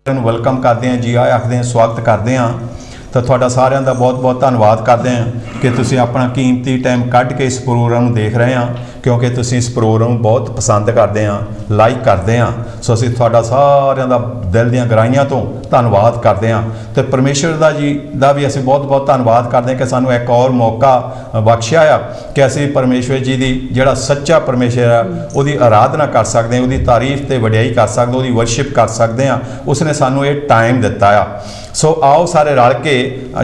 Welcome करते हैं, जी आए आखते हैं, स्वागत करते हैं। तो तुहाडा सारिਆਂ ਦਾ बहुत धन्यवाद करते हैं कि तुसीं अपना कीमती टाइम कढ़ के इस प्रोग्राम देख रहे हैं, क्योंकि तुसीं इस प्रोग्राम बहुत पसंद करते हैं, लाइक करते हैं। सो असीं तुहाडा सारिਆਂ ਦਾ दिल ਦੀਆਂ गहराइयां तो धन्यवाद करते हैं। तो परमेश्वर दा भी असीं बहुत धन्यवाद करते हैं कि सानूं एक और मौका बख्शिया आ कि असीं परमेश्वर जी की जिहड़ा सच्चा परमेश्वर है उहदी आराधना कर सकते हैं, उहदी तारीफ ते वडियाई कर सकते हैं, उहदी वर्शिप कर सकते हैं। उसने सानूं ये टाइम दिता आ। सो आओ सारे रल के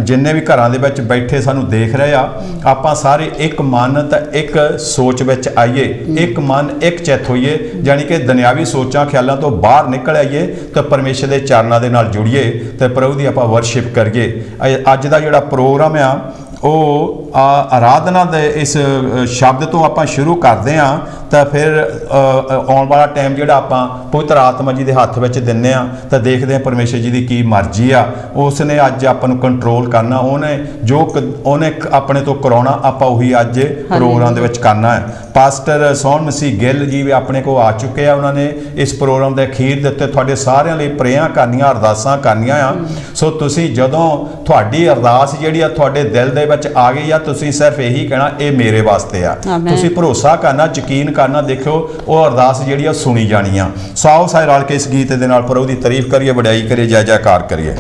जिन्ने भी घरां दे विच बैठे सानूं देख रहे आ, आपां सारे एक मन ते एक सोच विच आइए, एक मन एक चित होइए, जानी कि दुनियावी सोचां ख्यालों तो बाहर निकल आइए तो परमेश्वर के चरणों के नाल जुड़िए तो प्रभु की आपां वर्शिप करिए। अज का जिहड़ा प्रोग्राम आ ਉਹ आराधना के इस शब्द तो आप शुरू करते हैं, तो फिर आने वाला टाइम जो आप पवित्र आत्मा जी के हत्थ में दिंने तो देखते हैं परमेश्वर जी की मर्जी आ। उसने अज आपन कंट्रोल करना, उन्हें जो उन्हें अपने तो करवाना आप उही अज प्रोग्राम के करना है। पास्टर सोहन मसीह गिल जी भी अपने को आ चुके हैं, उन्होंने इस प्रोग्राम के अखीर के थोड़े सारिਆਂ ਲਈ प्रेयां करनियां, अरदासां करनियां आ। सो तुसीं जदों तुहाडी अरदास जिहड़ी आ तुहाडे दिल दे विच आ गई आ, तुसीं सिर्फ यही कहना ये मेरे वास्ते आ। तुसीं भरोसा करना, यकीन करना, देखो वो अरदास जिहड़ी आ सुनी जानी आ। सो आओ सारे रल के इस गीत दे नाल प्रभु दी तारीफ करिए, वडियाई करिए, जय जयकार करिए।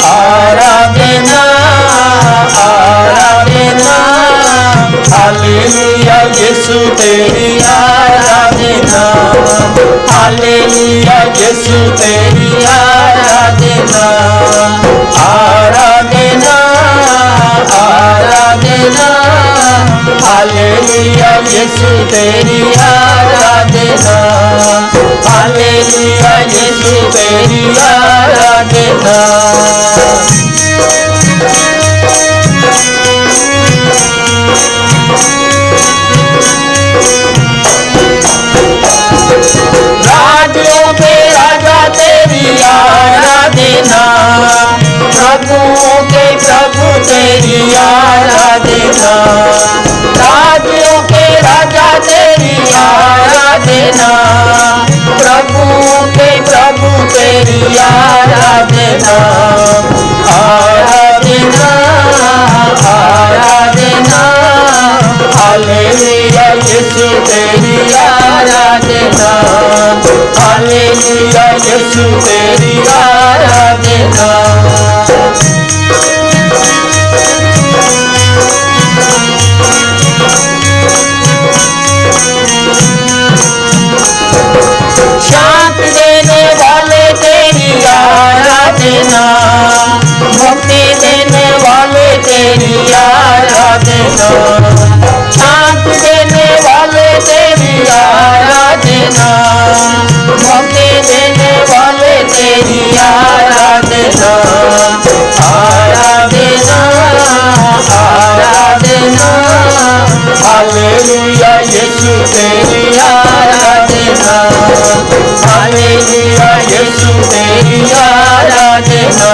आराधना आराधना हालेलुया यीशु तेरी आराधना, हालेलुया यीशु तेरी आराधना, आराधना आराधना हालेलुया यीशु तेरी आराधना, हालेलुया यीशु तेरी आराधना। राजों के राजा तेरी आराधना, प्रभुओं के प्रभु तेरी आराधना, राजों के राजा तेरी आराधना, प्रभुओं के प्रभु तेरी आराधना, आराधना आराधना हालेलुया यीशु तेरी आराधना, हालेलुया यीशु तेरी आराधना। शांति देने वाले तेरी आराधना, मुक्ति देने वाले तेरी आराधना, शांति देने वाले तेरी आराधना, मुक्ति देने वाले तेरी आराधना, आराधना आराधना हालेलुया यीशु तेरी आराधना, हालेलुया यीशु तेरी आराधना।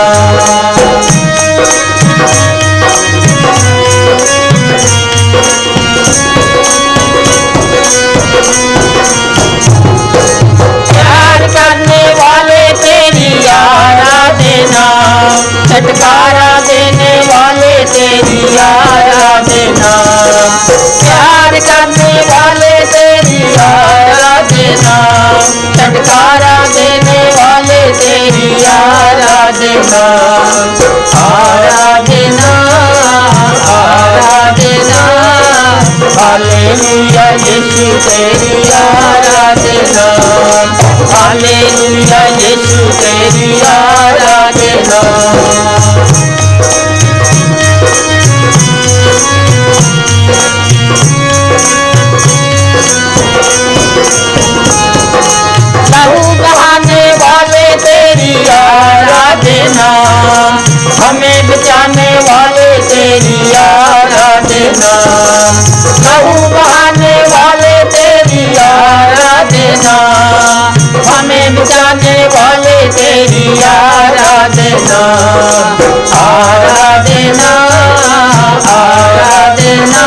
प्यार करने वाले तेरी आराधना, छुटकारा देने वाले तेरी आराधना, प्यार करने वाले तेरी आराधना, छुटकारा देने वाले तेरी आराधना, आराधना आराधना हालेलुया यीशु तेरी आराधना, हालेलुया यीशु तेरी आराधना। लहू बहाने वाले तेरी आराधना, हमें बचाने वाले तेरी आराधना, लहू बहाने वाले तेरी आराधना, आराधना आराधना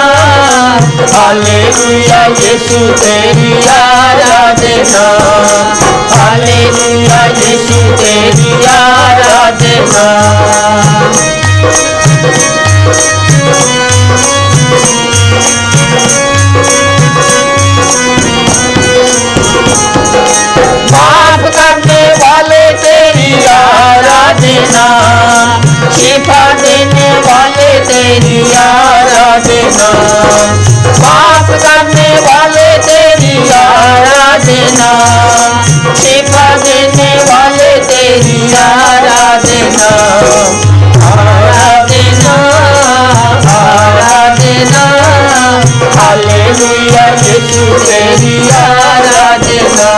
हालेलुया यीशु तेरी आराधना हालेलुया यीशु तेरी आराधना माफ करने वाले तेरी आराधना शिफा देने वाले तेरी आराधना माफ करने वाले तेरी आराधना शिफा देने वाले तेरी आराधना आराधना आराधना हालेलुया यीशु तेरी आराधना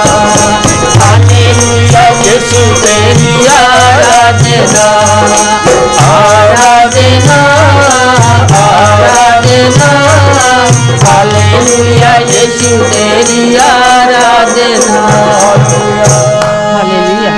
हालेलुया यीशु तेरी आराधना आराधना आराधना हालेलुया यीशु तेरी आराधना हालेलुया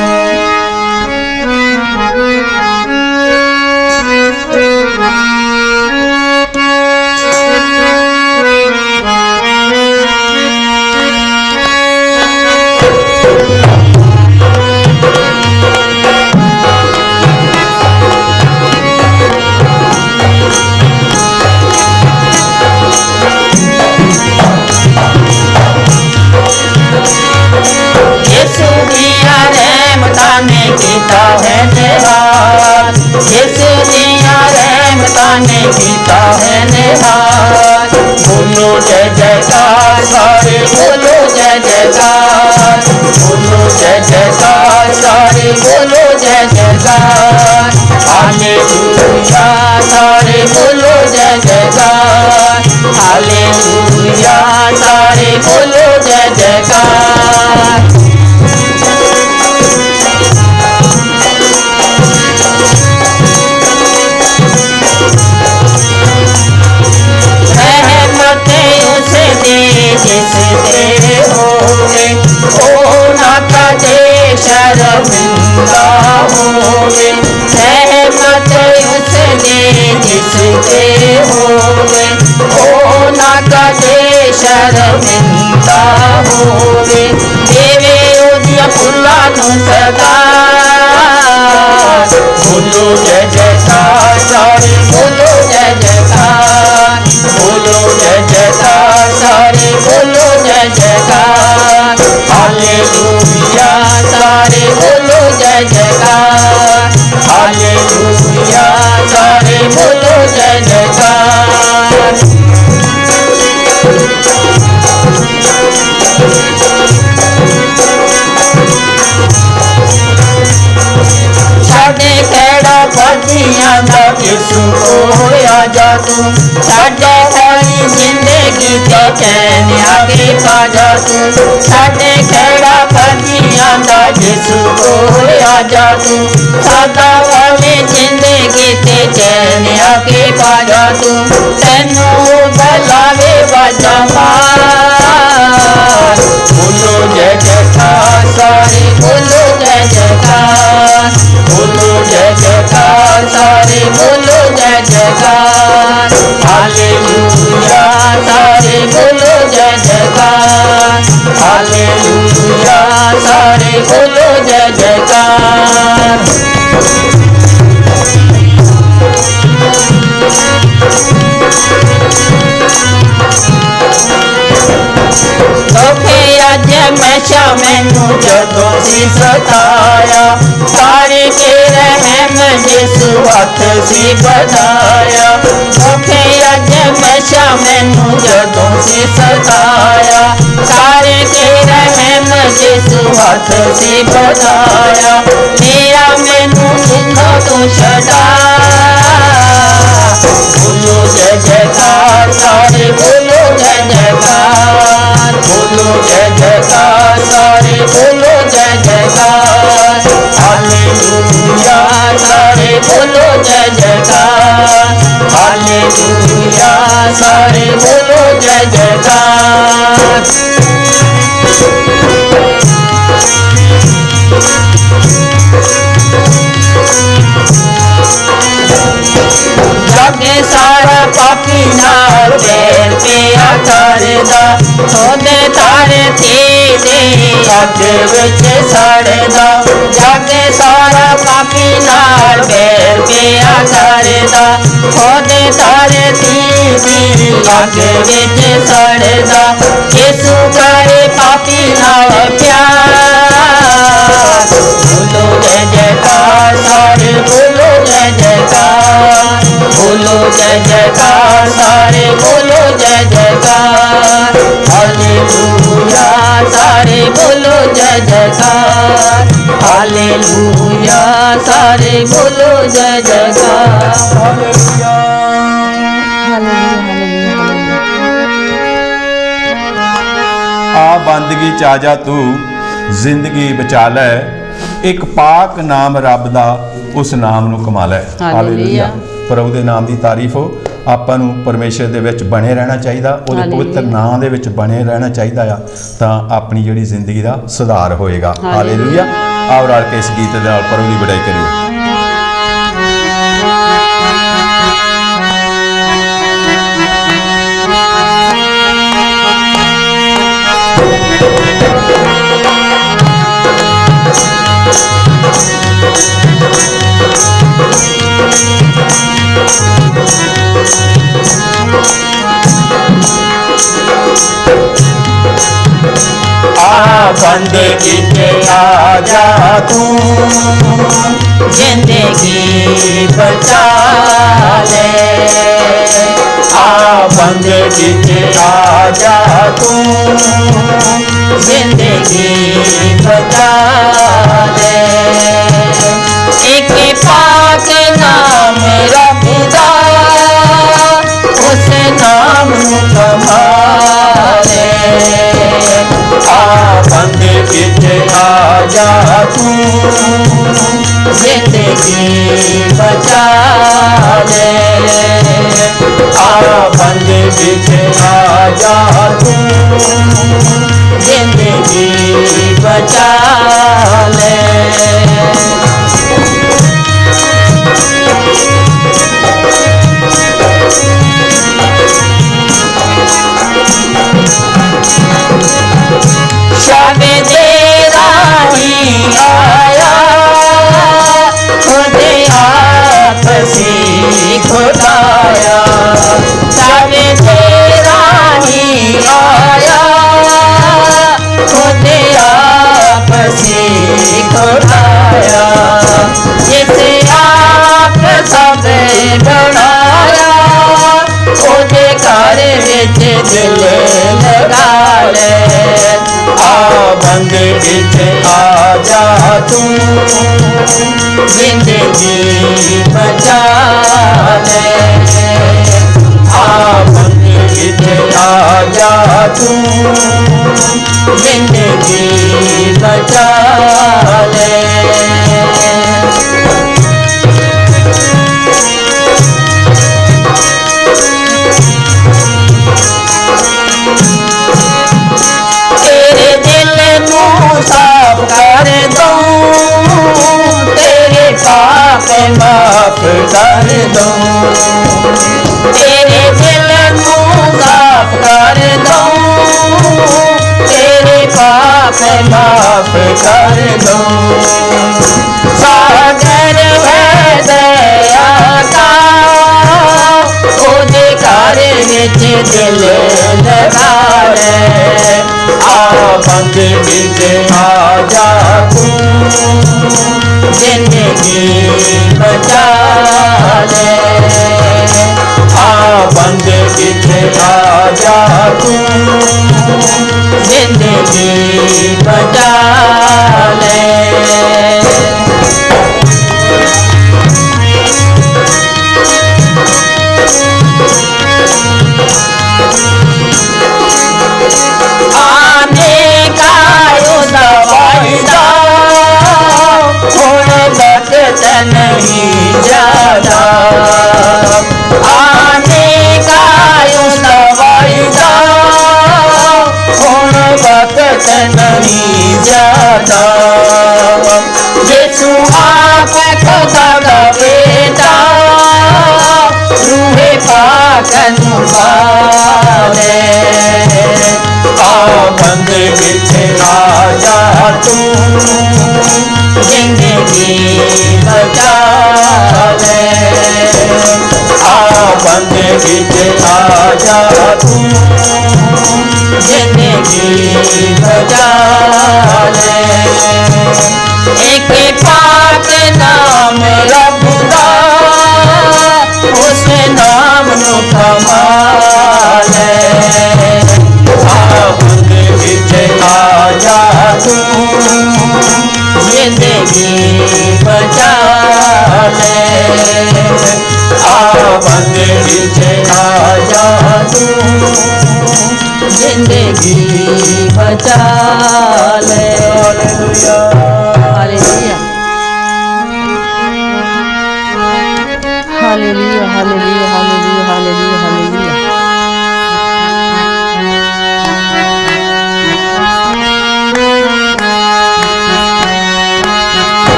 ने कीता है निहार यीशु दिया रहमता ने कीता है निहार बोलो जय जयकार सारे बोलो जय जयकार बोलो जय जयकार सारे बोलो जय जयकार हालेलुया सारे बोलो जय जयकार हालेलुया सारे बोलो जय जयकार जिस तेरे होवे ओ ना कदे शर्मिंदा होवे रहमत उस दे जिस तेरे होवे ओ ना कदे शर्मिंदा होवे देवे ओदिया फुल्ला नु सदा बोलो जय जयकार सारे बोलो जय जयकार बोलो जय जयकार सारे बोलो जय जयकार हालेलुया सारे बोलो जय जयकार हालेलुया सारे बोलो जय जयकार साडे केड़ा फर्जियां दा यीशु होया जा तू साडे सारी जिंदगी ते चैन आगे पा जा तू साडे केड़ा फर्जियां दा यीशु होया जा तू सादा वाली जिंदगी ते चैन आगे पा जा तू तैनू बलावे बाजा मार बोलो जय जयकार सारे बोलो जय जयकार बोलो जय जयकार सारे बोलो जय जयकार हालेलुया सारे बोलो जय जयकार हालेलुया सारे बोलो जय जयकार हमेशा मैनू जदों सी सताया सारे के रहम जिसू हथ सी बनाया धोखे अज हमेशा मैनू जदों सी सताया सारे के रहम जिसू हथ सी बनाया मेरा मैनू दुखों तो छड़ा बोलो जय जयकार सारे बोलो जय जयकार बोलो जय जयकार सारे बोलो जय जयकार हालेलुया सारे बोलो जय जयकार हालेलुया सारे बोलो जय जयकार जाके सारा पापी नाल बैर पिया करदा ओदे तारे तेरे अग विच सड़दा जाके सारा पापी नाल बैर पिया करदा ओदे तारे तेरे अग विच सड़दा यीशु करे पापी नाल प्यार बोलो जय जयकार सारे बोलो जय जयकार बोलो जय जयकार सारे बोलो जय जयकार हालेलुया सारे बोलो जय जयकार हालेलुया सारे बोलो जय जयकार हालेलुया आ बंदगी च आ जा तू जिंदगी बचा लै एक पाक नाम रब दा उस नाम नू कमा लै हालेलुया प्रभु दे नाम दी तारीफ हो ਆਪਾਂ ਨੂੰ ਪਰਮੇਸ਼ਰ ਦੇ ਵਿੱਚ ਬਣੇ ਰਹਿਣਾ ਚਾਹੀਦਾ ਉਹਦੇ ਪਵਿੱਤਰ ਨਾਮ ਦੇ ਵਿੱਚ ਬਣੇ ਰਹਿਣਾ ਚਾਹੀਦਾ ਆ ਤਾਂ ਆਪਣੀ ਜਿਹੜੀ ਜ਼ਿੰਦਗੀ ਦਾ ਸੁਧਾਰ ਹੋਏਗਾ ਹਾਲੇਲੂਇਆ ਆਓ ਰਲ ਕੇ ਇਸ ਗੀਤ ਦੇ ਨਾਲ ਪ੍ਰਭੂ ਦੀ ਵਡਾਈ ਕਰੀਏ बंदगी के आ जा तू जिंदगी बचा ले आ बंदगी के आ जा तू जिंदगी बचा ले एक पाक नाम रब दा उस नाम कमा ले बंदगी च आ जा तू जिंदगी बचा ले आ बंदगी च आ जा तू जिंदगी बचा ले शाबे तेरा ही आया खुद आप से खुदाया शाबे तेरा ही आया खुद आप से खुदाया जिसे आप सब बनाया ओदे घर विच दिल लगा ले बंदगी च आ जा तू जिंदगी बचा ले आ बंदगी च आ जा तू जिंदगी बचा ले साफ कर दूं तेरे पाप माफ कर दूं तेरे दिल को साफ कर दूं तेरे पाप माफ कर दूं सागर है दया का ओदे घर विच दिल लगा ले बंदगी च आ जा तू जिंदगी बचा ले बंदगी च आ जा तू जिंदगी बचा ले नहीं ज्यादा आने का यूं वायदा हुण वक्त तू, जिंदगी बचा ले। बंदगी से आजा तू, जिंदगी बचा ले। एक पाक नाम रब दा, उस नाम नू कमा ले। बंदगी से आजा तू, जिंदगी बचा ले। बंदगी से आजा तू, जिंदगी बचा ले। Hallelujah hallelujah hallelujah hallelujah hallelujah hallelujah hallelujah.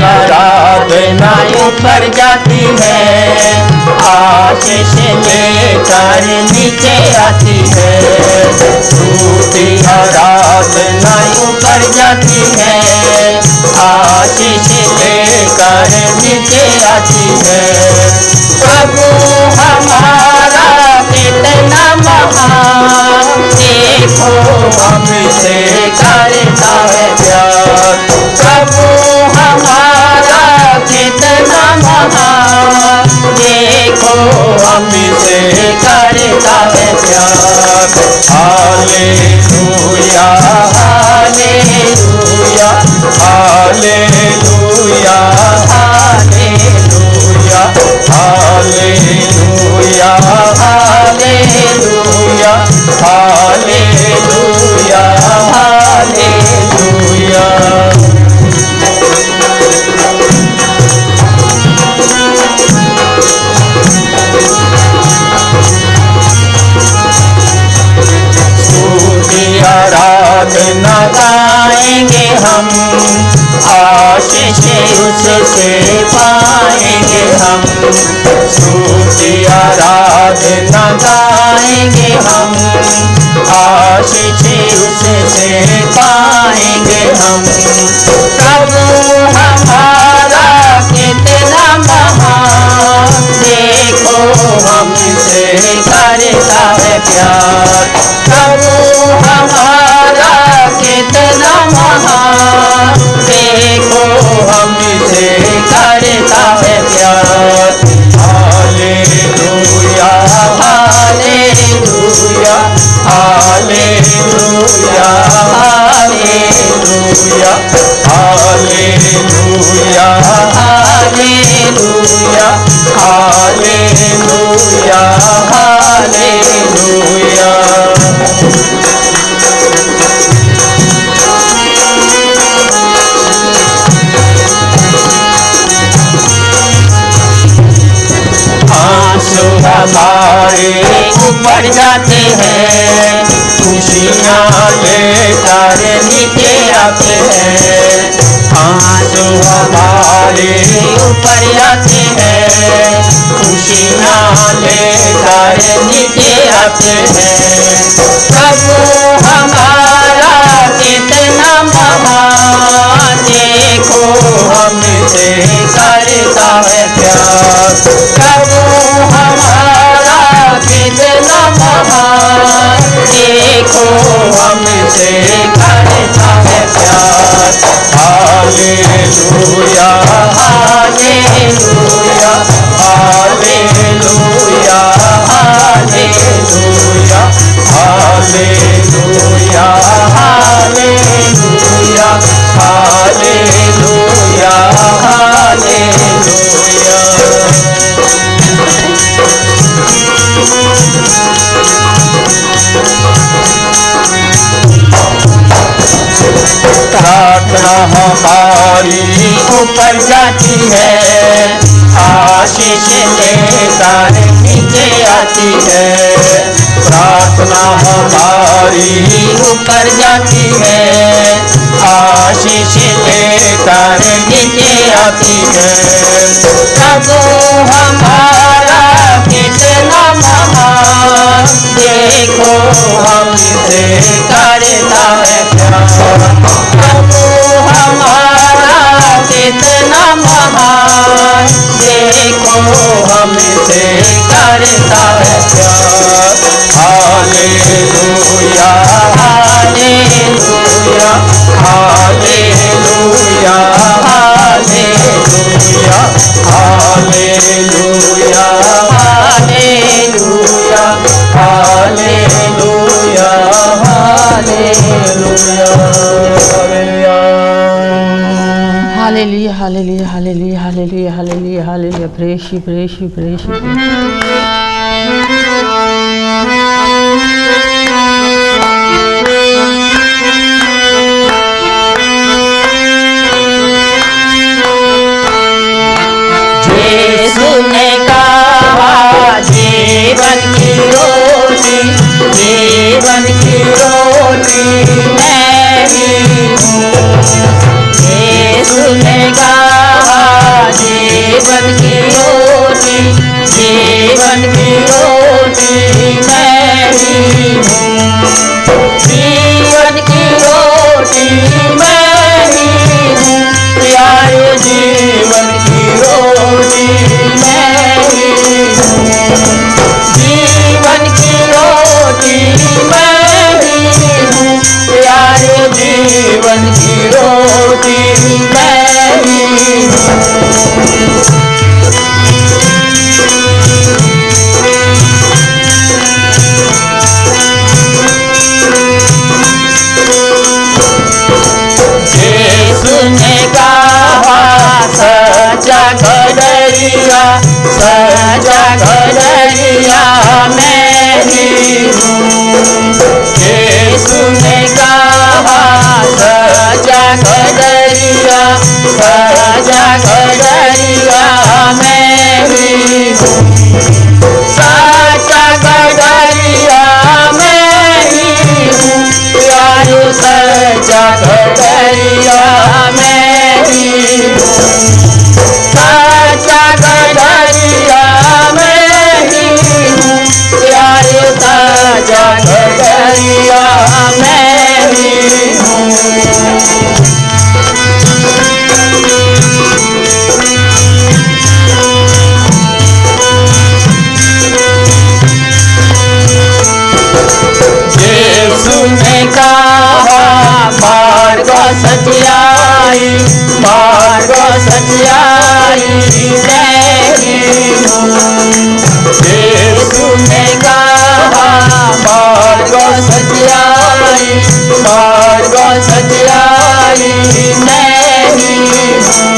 आराधना ऊपर जाती है, आशीष लेकर नीचे आती है। स्तुति आराधना ऊपर जाती है, आशीष लेकर नीचे आती है। प्रभु हमारा कितना महान, देखो हमसे करता है प्यार। प्रभु हमारा कितना महान, देखो हमसे करता है प्यार। Hallelujah hallelujah hallelujah hallelujah hallelujah hallelujah hallelujah hallelujah. आराधना गाएंगे हम, आशीष उससे पाएंगे हम। स्तुति आराधना गाएंगे हम, आशीष उससे पाएंगे हम। प्रभु हमारा कितना महान, देखो हमसे करता है प्यार। प्रभु हमारा कितना महान, देखो हमसे करता है प्यार। Hallelujah hallelujah hallelujah hallelujah hallelujah hallelujah hallelujah hallelujah. आंसू हमारे ऊपर जाते हैं, खुशियाँ लेकर नीचे आते हैं। आंसू हमारे ऊपर जाते हैं, खुशियाँ लेकर नीचे आते हैं। प्रभु हमारा कितना महान, देखो हमसे करता है प्यार। प्रभु हमारा कितना महान, देखो हमसे करता है प्यार। Hallelujah hallelujah hallelujah hallelujah hallelujah hallelujah hallelujah hallelujah. प्रार्थना हमारी ऊपर जाती है, आशीष लेकर नीचे आती है। प्रार्थना हमारी ऊपर जाती है, नीचे आती है। प्रभु हमारा कितना महान, देखो हमसे करता है प्यार। प्रभु हमारा कितना महान, देखो हमसे करता है प्यार। Hallelujah hallelujah hallelujah hallelujah hallelujah hallelujah hallelujah hallelujah hallelujah hallelujah hallelujah hallelujah hallelujah. Praise you praise you praise you. यीशु ने कहा जीवन की रोटी, जीवन की रोटी मैं ही हूँ। यीशु ने कहा जीवन की रोटी, जीवन की रोटी मैं ही हूँ। जीवन की रोटी मैं ही हूँ, प्यारे जीवन की रोटी मैं ही हूँ। जीवन की रोटी मैं ही हूँ, प्यारे जीवन की रोटी मैं ही हूँ। यीशु ने कहा सच्चा घड़िया, सच्चा घड़िया मैं ही हूँ। यीशु ने कहा सच्चा घड़िया, सच्चा घड़िया मैं ही हूँ। सच्चा घड़िया मैं ही हूँ, प्यारे सच्चा घड़िया मैं ही हूँ। सच्चा घड़िया मैं ही हूँ, प्यारे सच्चा घड़िया मैं ही हूँ। यीशु ने कहा मार्ग सच्चाई, मार्ग सच्चाई मैं ही हूँ। यीशु ने कहा मार्ग सच्चाई, मार्ग सच्चाई मैं ही हूँ।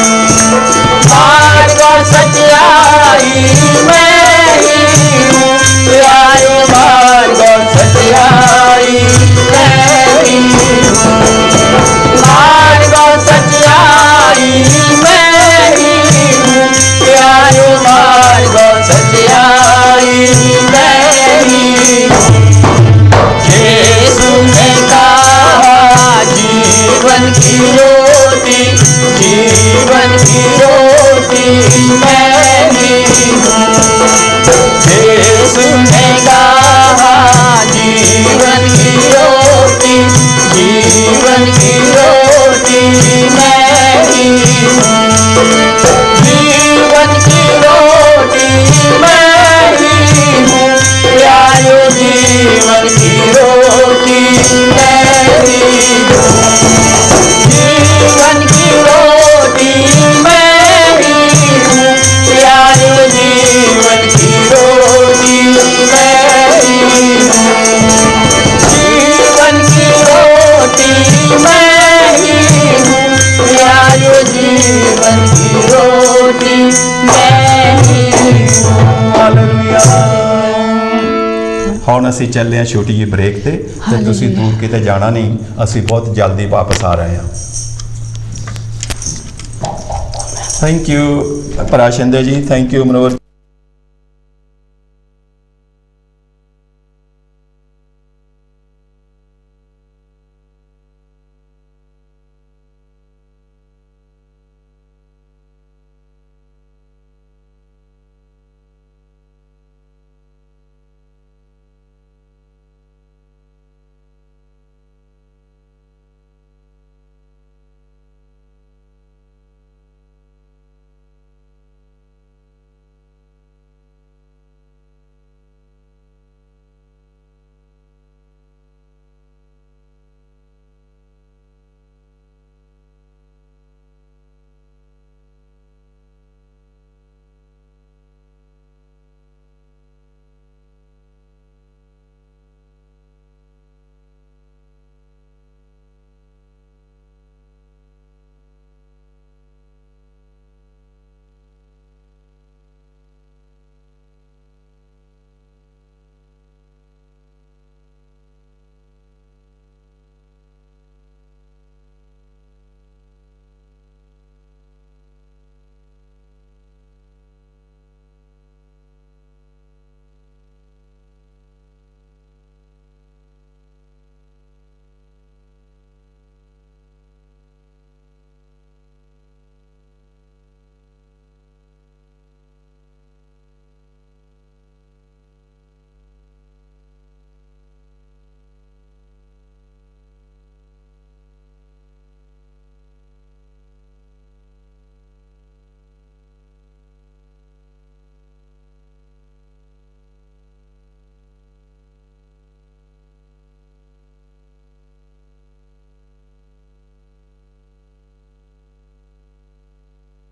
मार्ग सच्चाई मैं ही हूँ, प्यारे मार्ग सच्चाई मैं ही हूँ। मार्ग सच्चाई मैं ही हूँ, प्यारे मार्ग सच्चाई मैं ही हूँ। यीशु ने कहा जीवन की रोटी, जीवन की रोटी मैं ही हूँ। यीशु ने कहा जीवन की रोटी, जीवन की रोटी मैं ही हूँ। जीवन की रोटी मैं ही हूँ, प्यारे जीवन की रोटी मैं ही हूँ। जीवन की रोटी मैं ही हूँ, प्यारे जीवन की रोटी मैं ही हूँ। जीवन की रोटी मैं ही हूँ, प्यारे जीवन की रोटी मैं ही हूँ। हालेलुया। ਹੁਣ ਅਸੀਂ ਚੱਲੇ ਹਾਂ ਛੋਟੀ ਜਿਹੀ ਬ੍ਰੇਕ ਤੇ ਤੁਸੀਂ ਦੂਰ ਕਿਤੇ ਜਾਣਾ ਨਹੀਂ, ਅਸੀਂ ਬਹੁਤ ਜਲਦੀ ਵਾਪਸ ਆ ਰਹੇ ਹਾਂ। ਥੈਂਕ ਯੂ ਭਰਾ ਸ਼ਿੰਦੇ ਜੀ, ਥੈਂਕ ਯੂ ਮਨੋਹਰ।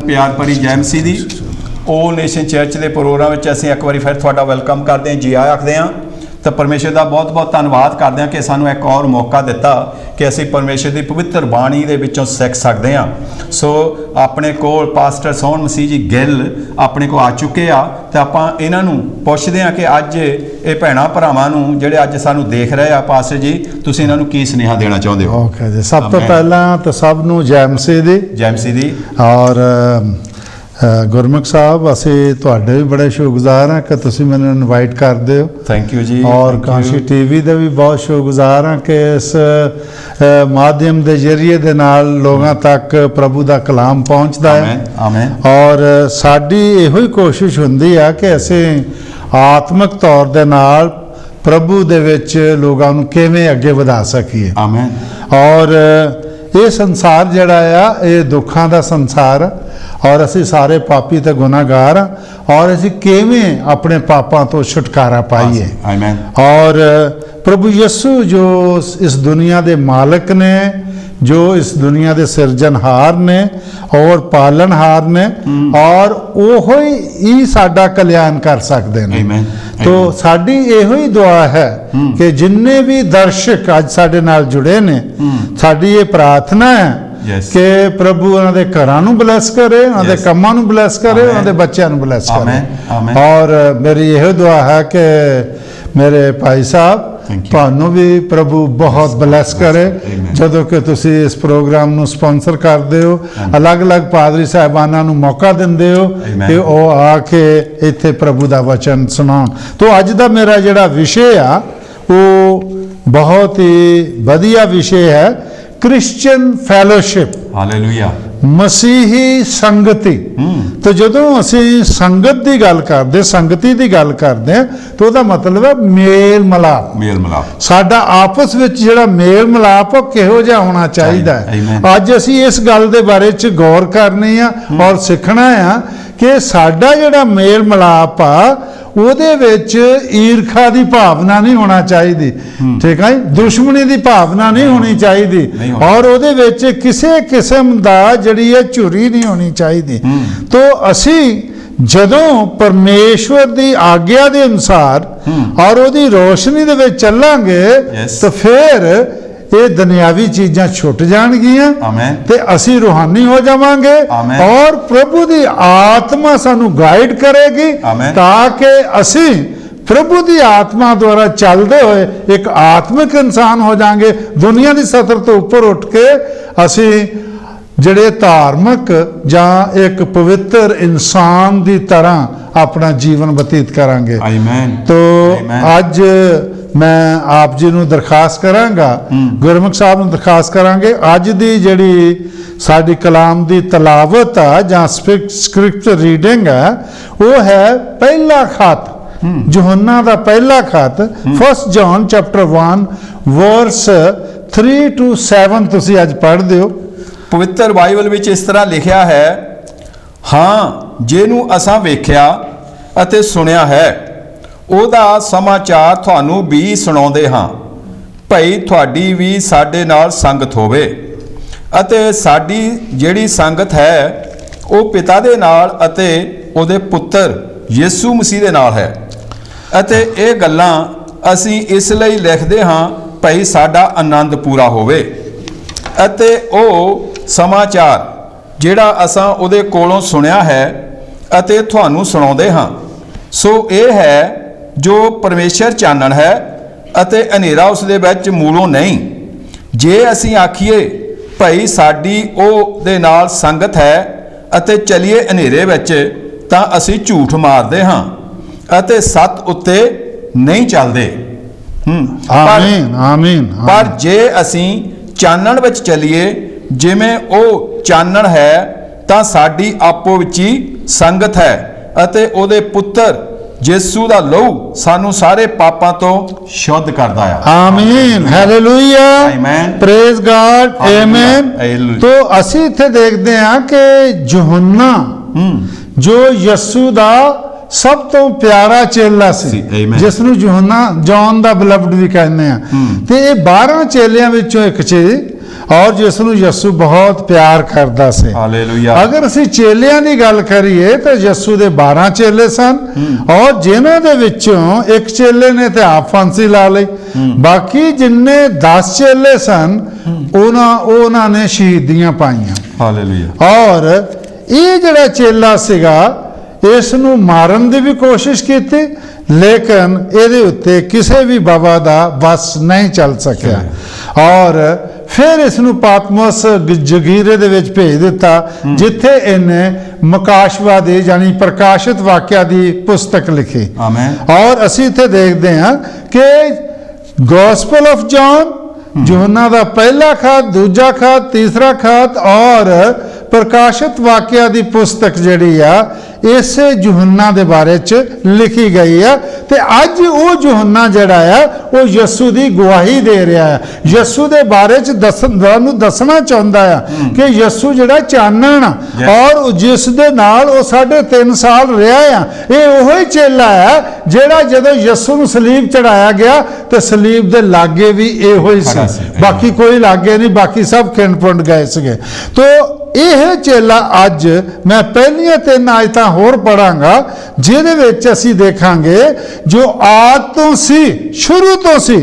ਪਿਆਰ ਭਰੀ ਜੈ ਮਸੀਹ ਦੀ। 올 ਨੇਸ਼ਨ ਚਰਚ ਦੇ ਪ੍ਰੋਗਰਾਮ ਵਿੱਚ ਅਸੀਂ ਇੱਕ ਵਾਰੀ ਫਿਰ ਤੁਹਾਡਾ ਵੈਲਕਮ ਕਰਦੇ ਹਾਂ, ਜੀ ਆਇਆਂ ਆਖਦੇ ਹਾਂ। ਤਾਂ ਪਰਮੇਸ਼ਰ ਦਾ ਬਹੁਤ ਬਹੁਤ ਧੰਨਵਾਦ ਕਰਦੇ ਹਾਂ ਕਿ ਸਾਨੂੰ ਇੱਕ ਹੋਰ ਮੌਕਾ ਦਿੱਤਾ ਕਿ ਅਸੀਂ ਪਰਮੇਸ਼ਰ ਦੀ ਪਵਿੱਤਰ ਬਾਣੀ ਦੇ ਵਿੱਚੋਂ ਸਿੱਖ ਸਕਦੇ ਹਾਂ। ਸੋ ਆਪਣੇ ਕੋਲ ਪਾਸਟਰ ਸੋਹਣ ਮਸੀਹ ਜੀ ਗਿੱਲ ਆਪਣੇ ਕੋਲ ਆ ਚੁੱਕੇ ਆ, ਤੇ ਆਪਾਂ ਇਹਨਾਂ ਨੂੰ ਪੁੱਛਦੇ ਹਾਂ ਕਿ ਅੱਜ ਇਹ ਭੈਣਾਂ ਭਰਾਵਾਂ ਨੂੰ ਜਿਹੜੇ ਅੱਜ ਸਾਨੂੰ ਦੇਖ ਰਹੇ ਆ, ਪਾਸਟਰ ਜੀ ਤੁਸੀਂ ਇਹਨਾਂ ਨੂੰ ਕੀ ਸੁਨੇਹਾ ਦੇਣਾ ਚਾਹੁੰਦੇ ਹੋ? ਓਕੇ ਜੀ, ਸਭ ਤੋਂ ਆਮੀਨ। ਪਹਿਲਾਂ ਤਾਂ ਸਭ ਨੂੰ ਜੈ ਮਸੀਹ ਦੀ। ਜੈ ਮਸੀਹ ਦੀ। ਔਰ ਗੁਰਮੁਖ ਸਾਹਿਬ, ਅਸੀਂ ਤੁਹਾਡੇ ਵੀ ਬੜੇ ਸ਼ੁਕਰਗੁਜ਼ਾਰ ਹਾਂ ਕਿ ਤੁਸੀਂ ਮੈਨੂੰ ਇਨਵਾਈਟ ਕਰਦੇ ਹੋ। ਥੈਂਕ ਯੂ ਜੀ। ਔਰ thank you। ਕਾਂਸ਼ੀ ਟੀਵੀ ਦੇ ਵੀ ਬਹੁਤ ਸ਼ੁਕਰਗੁਜ਼ਾਰ ਹਾਂ ਕਿ ਇਸ ਮਾਧਿਅਮ ਦੇ ਜ਼ਰੀਏ ਦੇ ਨਾਲ ਲੋਕਾਂ ਤੱਕ ਪ੍ਰਭੂ ਦਾ ਕਲਾਮ ਪਹੁੰਚਦਾ ਹੈ। ਆਮੀਨ ਆਮੀਨ। ਔਰ ਸਾਡੀ ਇਹੋ ਹੀ ਕੋਸ਼ਿਸ਼ ਹੁੰਦੀ ਆ ਕਿ ਅਸੀਂ ਆਤਮਿਕ ਤੌਰ ਦੇ ਨਾਲ ਪ੍ਰਭੂ ਦੇ ਵਿੱਚ ਲੋਕਾਂ ਨੂੰ ਕਿਵੇਂ ਅੱਗੇ ਵਧਾ ਸਕੀਏ। ਆਮੀਨ। ਔਰ ਇਹ ਸੰਸਾਰ ਜਿਹੜਾ ਆ ਇਹ ਦੁੱਖਾਂ ਦਾ ਸੰਸਾਰ ਆ, ਔਰ ਅਸੀਂ ਸਾਰੇ ਪਾਪੀ ਤੇ ਗੁਨਾਹਗਾਰ ਆ, ਔਰ ਅਸੀਂ ਕਿਵੇਂ ਆਪਣੇ ਪਾਪਾਂ ਤੋਂ ਛੁਟਕਾਰਾ ਪਾਈਏ। ਆਮੀਨ। ਔਰ ਪ੍ਰਭੂ ਯਿਸੂ ਜੋ ਇਸ ਦੁਨੀਆ ਦੇ ਮਾਲਕ ਨੇ, ਜੋ ਇਸ ਦੁਨੀਆ ਦੇ ਸਿਰਜਣਹਾਰ ਨੇ ਔਰ ਪਾਲਣਹਾਰ ਨੇ, ਔਰ ਉਹ ਹੀ ਸਾਡਾ ਕਲਿਆਣ ਕਰ ਸਕਦੇ ਨੇ। ਆਮੀਨ। ਤੋ ਸਾਡੀ ਇਹੋ ਹੀ ਦੁਆ ਹੈ ਕਿ ਜਿੰਨੇ ਵੀ ਦਰਸ਼ਕ ਅੱਜ ਸਾਡੇ ਨਾਲ ਜੁੜੇ ਨੇ, ਸਾਡੀ ਇਹ ਪ੍ਰਾਰਥਨਾ ਹੈ Yes। ਕਿ ਪ੍ਰਭੂ ਉਹਨਾਂ ਦੇ ਘਰਾਂ ਨੂੰ ਬਲੈਸ ਕਰੇ, ਉਹਨਾਂ ਦੇ Yes। ਕੰਮਾਂ ਨੂੰ ਬਲੈਸ ਕਰੇ, Amen। ਉਹਨਾਂ ਦੇ ਬੱਚਿਆਂ ਨੂੰ ਬਲੈਸ ਕਰੇ। Amen। Amen। ਔਰ ਮੇਰੀ ਇਹੋ ਦੁਆ ਹੈ ਕਿ ਮੇਰੇ ਭਾਈ ਸਾਹਿਬ Thank you। ਤੁਹਾਨੂੰ ਵੀ ਪ੍ਰਭੂ ਬਹੁਤ ਬਲੈਸ ਕਰੇ Amen। ਜਦੋਂ ਕਿ ਤੁਸੀਂ ਇਸ ਪ੍ਰੋਗਰਾਮ ਨੂੰ ਸਪਾਂਸਰ ਕਰਦੇ ਹੋ, ਅਲੱਗ-ਅਲੱਗ ਪਾਦਰੀ ਸਾਹਿਬਾਨਾਂ ਨੂੰ ਮੌਕਾ ਦਿੰਦੇ ਹੋ Amen। ਕਿ ਉਹ ਆ ਕੇ ਇੱਥੇ ਪ੍ਰਭੂ ਦਾ ਵਚਨ ਸੁਣਾਉਣ। ਤੋ ਅੱਜ ਦਾ ਮੇਰਾ ਜਿਹੜਾ ਵਿਸ਼ੇ ਆ ਉਹ ਬਹੁਤ ਹੀ ਵਧੀਆ ਵਿਸ਼ੇ ਹੈ, ਕ੍ਰਿਸਚੀਅਨ ਫੈਲੋਸ਼ਿਪ, ਹਾਲੇਲੂਇਆ। ਮਸੀਹੀ ਸੰਗਤੀ। ਤੇ ਜਦੋਂ ਅਸੀਂ ਸੰਗਤ ਦੀ ਗੱਲ ਕਰਦੇ, ਸੰਗਤੀ ਦੀ ਗੱਲ ਕਰਦੇ ਹਾਂ, ਤਾਂ ਉਹਦਾ ਮਤਲਬ ਹੈ ਮੇਲ ਮਿਲਾਪ। ਮੇਲ ਮਿਲਾਪ। ਸਾਡਾ ਆਪਸ ਵਿੱਚ ਜਿਹੜਾ ਮੇਲ ਮਿਲਾਪ ਉਹ ਕਿਹੋ ਜਿਹਾ ਹੋਣਾ ਚਾਹੀਦਾ ਹੈ। Amen। ਅੱਜ ਅਸੀਂ ਇਸ ਗੱਲ ਦੇ ਬਾਰੇ ਚ ਗੌਰ ਕਰਨੀ ਆ ਔਰ ਸਿੱਖਣਾ ਆ ਕਿ ਸਾਡਾ ਜਿਹੜਾ ਮੇਲ ਮਿਲਾਪ ਆ ਉਹਦੇ ਵਿੱਚ ਈਰਖਾ ਦੀ ਭਾਵਨਾ ਨਹੀਂ ਹੋਣਾ ਚਾਹੀਦੀ। ਠੀਕ ਹੈ, ਦੁਸ਼ਮਣੀ ਦੀ ਭਾਵਨਾ ਨਹੀਂ ਹੋਣੀ ਚਾਹੀਦੀ, ਨਹੀਂ ਹੋਣੀ। ਔਰ ਉਹਦੇ ਵਿੱਚ ਕਿਸੇ ਕਿਸਮ ਦਾ ਜਿਹੜੀ ਹੈ ਝੁਰੀ ਨਹੀਂ ਹੋਣੀ ਚਾਹੀਦੀ। ਤੋ ਅਸੀਂ ਜਦੋਂ ਪਰਮੇਸ਼ਵਰ ਦੀ ਆਗਿਆ ਦੇ ਅਨੁਸਾਰ ਔਰ ਉਹਦੀ ਰੋਸ਼ਨੀ ਦੇ ਵਿੱਚ ਚੱਲਾਂਗੇ Yes। ਤਾਂ ਫਿਰ ਇਹ ਦੁਨਿਆਵੀ ਚੀਜ਼ਾਂ ਛੁੱਟ ਜਾਣਗੀਆਂ ਆਮੀਨ। ਤੇ ਅਸੀਂ ਰੂਹਾਨੀ ਹੋ ਜਾਵਾਂਗੇ ਆਮੀਨ। ਔਰ ਪ੍ਰਭੂ ਦੀ ਆਤਮਾ ਸਾਨੂੰ ਗਾਈਡ ਕਰੇਗੀ ਆਮੀਨ। ਤਾਂ ਕਿ ਅਸੀਂ ਪ੍ਰਭੂ ਦੀ ਆਤਮਾ ਦੁਆਰਾ ਚੱਲਦੇ ਹੋਏ ਇੱਕ ਆਤਮਿਕ ਇਨਸਾਨ ਹੋ ਜਾਾਂਗੇ। ਦੁਨੀਆ ਦੀ ਸਤਰ ਤੋਂ ਉੱਪਰ ਉੱਠ ਕੇ ਅਸੀਂ ਜਿਹੜੇ ਧਾਰਮਿਕ ਜਾਂ ਇੱਕ ਪਵਿੱਤਰ ਇਨਸਾਨ ਦੀ ਤਰ੍ਹਾਂ ਆਪਣਾ ਜੀਵਨ ਬਤੀਤ ਕਰਾਂਗੇ। ਆਮੀਨ। ਤੋ ਆਮੀਨ। ਅੱਜ ਮੈਂ ਆਪ ਜੀ ਨੂੰ ਦਰਖਾਸਤ ਕਰਾਂਗਾ, ਗੁਰਮੁਖ ਸਾਹਿਬ ਨੂੰ ਦਰਖਾਸਤ ਕਰਾਂਗੇ, ਅੱਜ ਦੀ ਜਿਹੜੀ ਸਾਡੀ ਕਲਾਮ ਦੀ ਤਲਾਵਤ ਆ ਜਾਂ ਸਕ੍ਰਿਪਚਰ ਰੀਡਿੰਗ ਆ ਉਹ ਹੈ ਪਹਿਲਾ ਖਤ ਯਹੋਨਾ ਦਾ ਪਹਿਲਾ ਖਤ, 1 ਜੌਨ ਚੈਪਟਰ 1 ਵਰਸ 3 to 7 ਤੁਸੀਂ ਅੱਜ ਪੜ੍ਹਦੇ ਹੋ। ਪਵਿੱਤਰ ਬਾਈਬਲ ਵਿੱਚ ਇਸ ਤਰ੍ਹਾਂ ਲਿਖਿਆ ਹੈ, ਹਾਂ ਜਿਹਨੂੰ ਅਸਾਂ ਵੇਖਿਆ ਅਤੇ ਸੁਣਿਆ ਹੈ ਉਹਦਾ ਸਮਾਚਾਰ ਤੁਹਾਨੂੰ ਵੀ ਸੁਣਾਉਂਦੇ ਹਾਂ, ਭਈ ਤੁਹਾਡੀ ਵੀ ਸਾਡੇ ਨਾਲ ਸੰਗਤ ਹੋਵੇ। ਅਤੇ ਸਾਡੀ ਜਿਹੜੀ ਸੰਗਤ ਹੈ ਉਹ ਪਿਤਾ ਦੇ ਨਾਲ ਅਤੇ ਉਹਦੇ ਪੁੱਤਰ ਯਿਸੂ ਮਸੀਹ ਦੇ ਨਾਲ ਹੈ। ਅਤੇ ਇਹ ਗੱਲਾਂ ਅਸੀਂ ਇਸ ਲਈ ਲਿਖਦੇ ਹਾਂ ਭਈ ਸਾਡਾ ਆਨੰਦ ਪੂਰਾ ਹੋਵੇ। ਅਤੇ ਉਹ ਸਮਾਚਾਰ ਜਿਹੜਾ ਅਸਾਂ ਉਹਦੇ ਕੋਲੋਂ ਸੁਣਿਆ ਹੈ ਅਤੇ ਤੁਹਾਨੂੰ ਸੁਣਾਉਂਦੇ ਹਾਂ, ਸੋ ਇਹ ਹੈ ਜੋ ਪਰਮੇਸ਼ਰ ਚਾਨਣ ਹੈ ਅਤੇ ਹਨੇਰਾ ਉਸ ਦੇ ਵਿੱਚ ਮੂਲੋਂ ਨਹੀਂ। ਜੇ ਅਸੀਂ ਆਖੀਏ ਭਈ ਸਾਡੀ ਉਹ ਦੇ ਨਾਲ ਸੰਗਤ ਹੈ ਅਤੇ ਚਲੀਏ ਹਨੇਰੇ ਵਿੱਚ, ਤਾਂ ਅਸੀਂ ਝੂਠ ਮਾਰਦੇ ਹਾਂ ਅਤੇ ਸੱਚ ਉੱਤੇ ਨਹੀਂ ਚੱਲਦੇ। ਆਮੀਨ ਆਮੀਨ। ਪਰ ਜੇ ਅਸੀਂ ਚਾਨਣ ਵਿੱਚ ਚੱਲੀਏ ਜਿਵੇਂ ਉਹ ਚਾਨਣ ਹੈ, ਤਾਂ ਸਾਡੀ ਆਪੋ ਵਿੱਚ ਹੀ ਸੰਗਤ ਹੈ ਅਤੇ ਉਹਦੇ ਪੁੱਤਰ ਯਿਸੂ ਦਾ ਲਹੂ ਸਾਨੂੰ ਸਾਰੇ ਪਾਪਾਂ ਤੋਂ ਸ਼ੁੱਧ ਕਰਦਾ ਆ। ਆਮੀਨ, ਹਾਲੇਲੂਇਆ, ਆਮੀਨ, ਪ੍ਰੇਜ਼ ਗॉड, ਆਮੀਨ। ਹਾਲੇਲੂਇਆ। ਤੋ ਅਸੀਂ ਇੱਥੇ ਦੇਖਦੇ ਹਾਂ ਕਿ ਯਹੋਨਾ ਜੋ ਯਿਸੂ ਦਾ ਸਭ ਤੋਂ ਪਿਆਰਾ ਚੇਲਾ ਸੀ, Amen। ਜਿਸ ਨੂੰ ਯਹੋਨਾ ਜੌਨ ਦਾ ਬਲਵਡ ਵੀ ਕਹਿੰਦੇ ਆ, ਤੇ ਇਹ 12 ਚੇਲਿਆਂ ਵਿੱਚੋਂ ਇੱਕ ਸੀ। ਔਰ ਜਿਸ ਨੂੰ ਯਿਸੂ ਬਹੁਤ ਪਿਆਰ ਕਰਦਾ ਸੀ। ਹਾਲੇਲੂਇਆ। ਅਗਰ ਅਸੀਂ ਚੇਲਿਆਂ ਦੀ ਗੱਲ ਕਰੀਏ ਤਾਂ ਯਿਸੂ ਦੇ 12 ਚੇਲੇ ਸਨ ਔਰ ਜਿਨ੍ਹਾਂ ਦੇ ਵਿੱਚੋਂ ਇੱਕ ਚੇਲੇ ਨੇ ਤੇ ਆਪ ਫਾਂਸੀ ਲਾ ਲਈ। ਬਾਕੀ ਜਿੰਨੇ 10 ਚੇਲੇ ਸਨ ਉਹਨਾਂ ਨੇ ਸ਼ਹੀਦੀਆਂ ਪਾਈਆਂ। ਹਾਲੇਲੂਇਆ। ਔਰ ਇਹ ਜਿਹੜਾ ਚੇਲਾ ਸੀਗਾ ਇਸ ਨੂੰ ਮਾਰਨ ਦੀ ਵੀ ਕੋਸ਼ਿਸ਼ ਕੀਤੀ, ਲੇਕਿਨ ਇਹਦੇ ਉੱਤੇ ਕਿਸੇ ਵੀ ਬਾਬਾ ਦਾ ਬਸ ਨਹੀਂ ਚੱਲ ਸਕਿਆ ਔਰ ਫਿਰ ਇਸ ਨੂੰ ਪਾਤਮੋਸ ਜਗੀਰੇ ਦੇ ਵਿੱਚ ਭੇਜ ਦਿੱਤਾ, ਜਿੱਥੇ ਇਹਨੇ ਮਕਾਸ਼ਵਾਦੀ ਯਾਨੀ ਪ੍ਰਕਾਸ਼ਿਤ ਵਾਕਿਆ ਦੀ ਪੁਸਤਕ ਲਿਖੀ। ਆਮੇਨ। ਔਰ ਅਸੀਂ ਇੱਥੇ ਦੇਖਦੇ ਹਾਂ ਕਿ ਗੋਸਪਲ ਆਫ ਜੌਨ, ਯੂਹੰਨਾ ਦਾ ਪਹਿਲਾ ਖਤ, ਦੂਜਾ ਖਤ, ਤੀਸਰਾ ਖਤ ਔਰ ਪ੍ਰਕਾਸ਼ਿਤ ਵਾਕਿਆ ਦੀ ਪੁਸਤਕ ਜਿਹੜੀ ਆ ਇਸੇ ਯੂਹੰਨਾ ਦੇ ਬਾਰੇ ਚ ਲਿਖੀ ਗਈ ਆ। ਤੇ ਅੱਜ ਉਹ ਯੂਹੰਨਾ ਜਿਹੜਾ ਆ ਉਹ ਯਿਸੂ ਦੀ ਗਵਾਹੀ ਦੇ ਰਿਹਾ ਹੈ, ਯਿਸੂ ਦੇ ਬਾਰੇ ਚ ਦੱਸਣਾ ਚਾਹੁੰਦਾ ਆ ਕਿ ਯਿਸੂ ਜਿਹੜਾ ਚਾਨਣ ਔਰ ਜਿਸ ਦੇ ਨਾਲ ਉਹ 3.5 ਸਾਲ ਰਿਹਾ ਆ, ਇਹ ਉਹੀ ਚੇਲਾ ਹੈ ਜਿਹੜਾ ਜਦੋਂ ਯਿਸੂ ਨੂੰ ਸਲੀਬ ਚੜਾਇਆ ਗਿਆ ਤੇ ਸਲੀਬ ਦੇ ਲਾਗੇ ਵੀ ਇਹੋ ਹੀ ਸੀ, ਬਾਕੀ ਕੋਈ ਲਾਗੇ ਨਹੀਂ, ਬਾਕੀ ਸਭ ਖਿੰਡ ਪੁੰਡ ਗਏ ਸੀਗੇ। ਤੋ ਇਹ ਚੇਲਾ ਅੱਜ ਮੈਂ ਪਹਿਲੀਆਂ 3 ਆਇਤਾਂ ਹੋਰ ਪੜਾਂਗਾ ਜਿਹਦੇ ਵਿੱਚ ਅਸੀਂ ਦੇਖਾਂਗੇ ਜੋ ਆਦ ਤੋਂ ਸੀ, ਸ਼ੁਰੂ ਤੋਂ ਸੀ,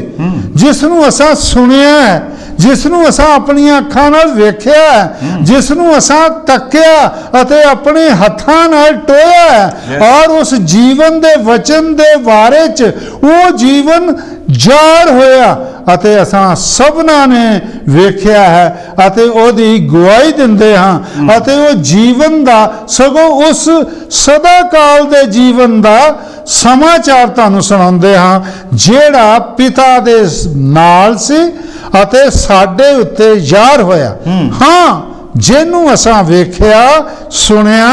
ਜਿਸ ਨੂੰ ਅਸਾਂ ਸੁਣਿਆ ਹੈ, ਜਿਸ ਨੂੰ ਅਸਾਂ ਆਪਣੀਆਂ ਅੱਖਾਂ ਨਾਲ ਵੇਖਿਆ ਹੈ, ਜਿਸ ਨੂੰ ਅਸਾਂ ਤੱਕਿਆ ਅਤੇ ਆਪਣੇ ਹੱਥਾਂ ਨਾਲ ਟੋਇਆ ਹੈ ਔਰ ਉਸ ਜੀਵਨ ਦੇ ਵਚਨ ਦੇ ਬਾਰੇ ਚ ਉਹ ਜੀਵਨ ਜ਼ਾਹਰ ਹੋਇਆ ਅਤੇ ਅਸਾਂ ਸਭਨਾਂ ਨੇ ਵੇਖਿਆ ਹੈ ਅਤੇ ਉਹਦੀ ਗਵਾਹੀ ਦਿੰਦੇ ਹਾਂ ਅਤੇ ਉਹ ਜੀਵਨ ਦਾ ਸਗੋਂ ਉਸ ਸਦਾ ਕਾਲ ਦੇ ਜੀਵਨ ਦਾ ਸਮਾਚਾਰ ਤੁਹਾਨੂੰ ਸੁਣਾਉਂਦੇ ਹਾਂ ਜਿਹੜਾ ਪਿਤਾ ਦੇ ਨਾਲ ਸੀ ਅਤੇ ਸਾਡੇ ਉੱਤੇ ਜ਼ਾਹਰ ਹੋਇਆ। ਹਾਂ, ਜਿਹਨੂੰ ਅਸਾਂ ਵੇਖਿਆ, ਸੁਣਿਆ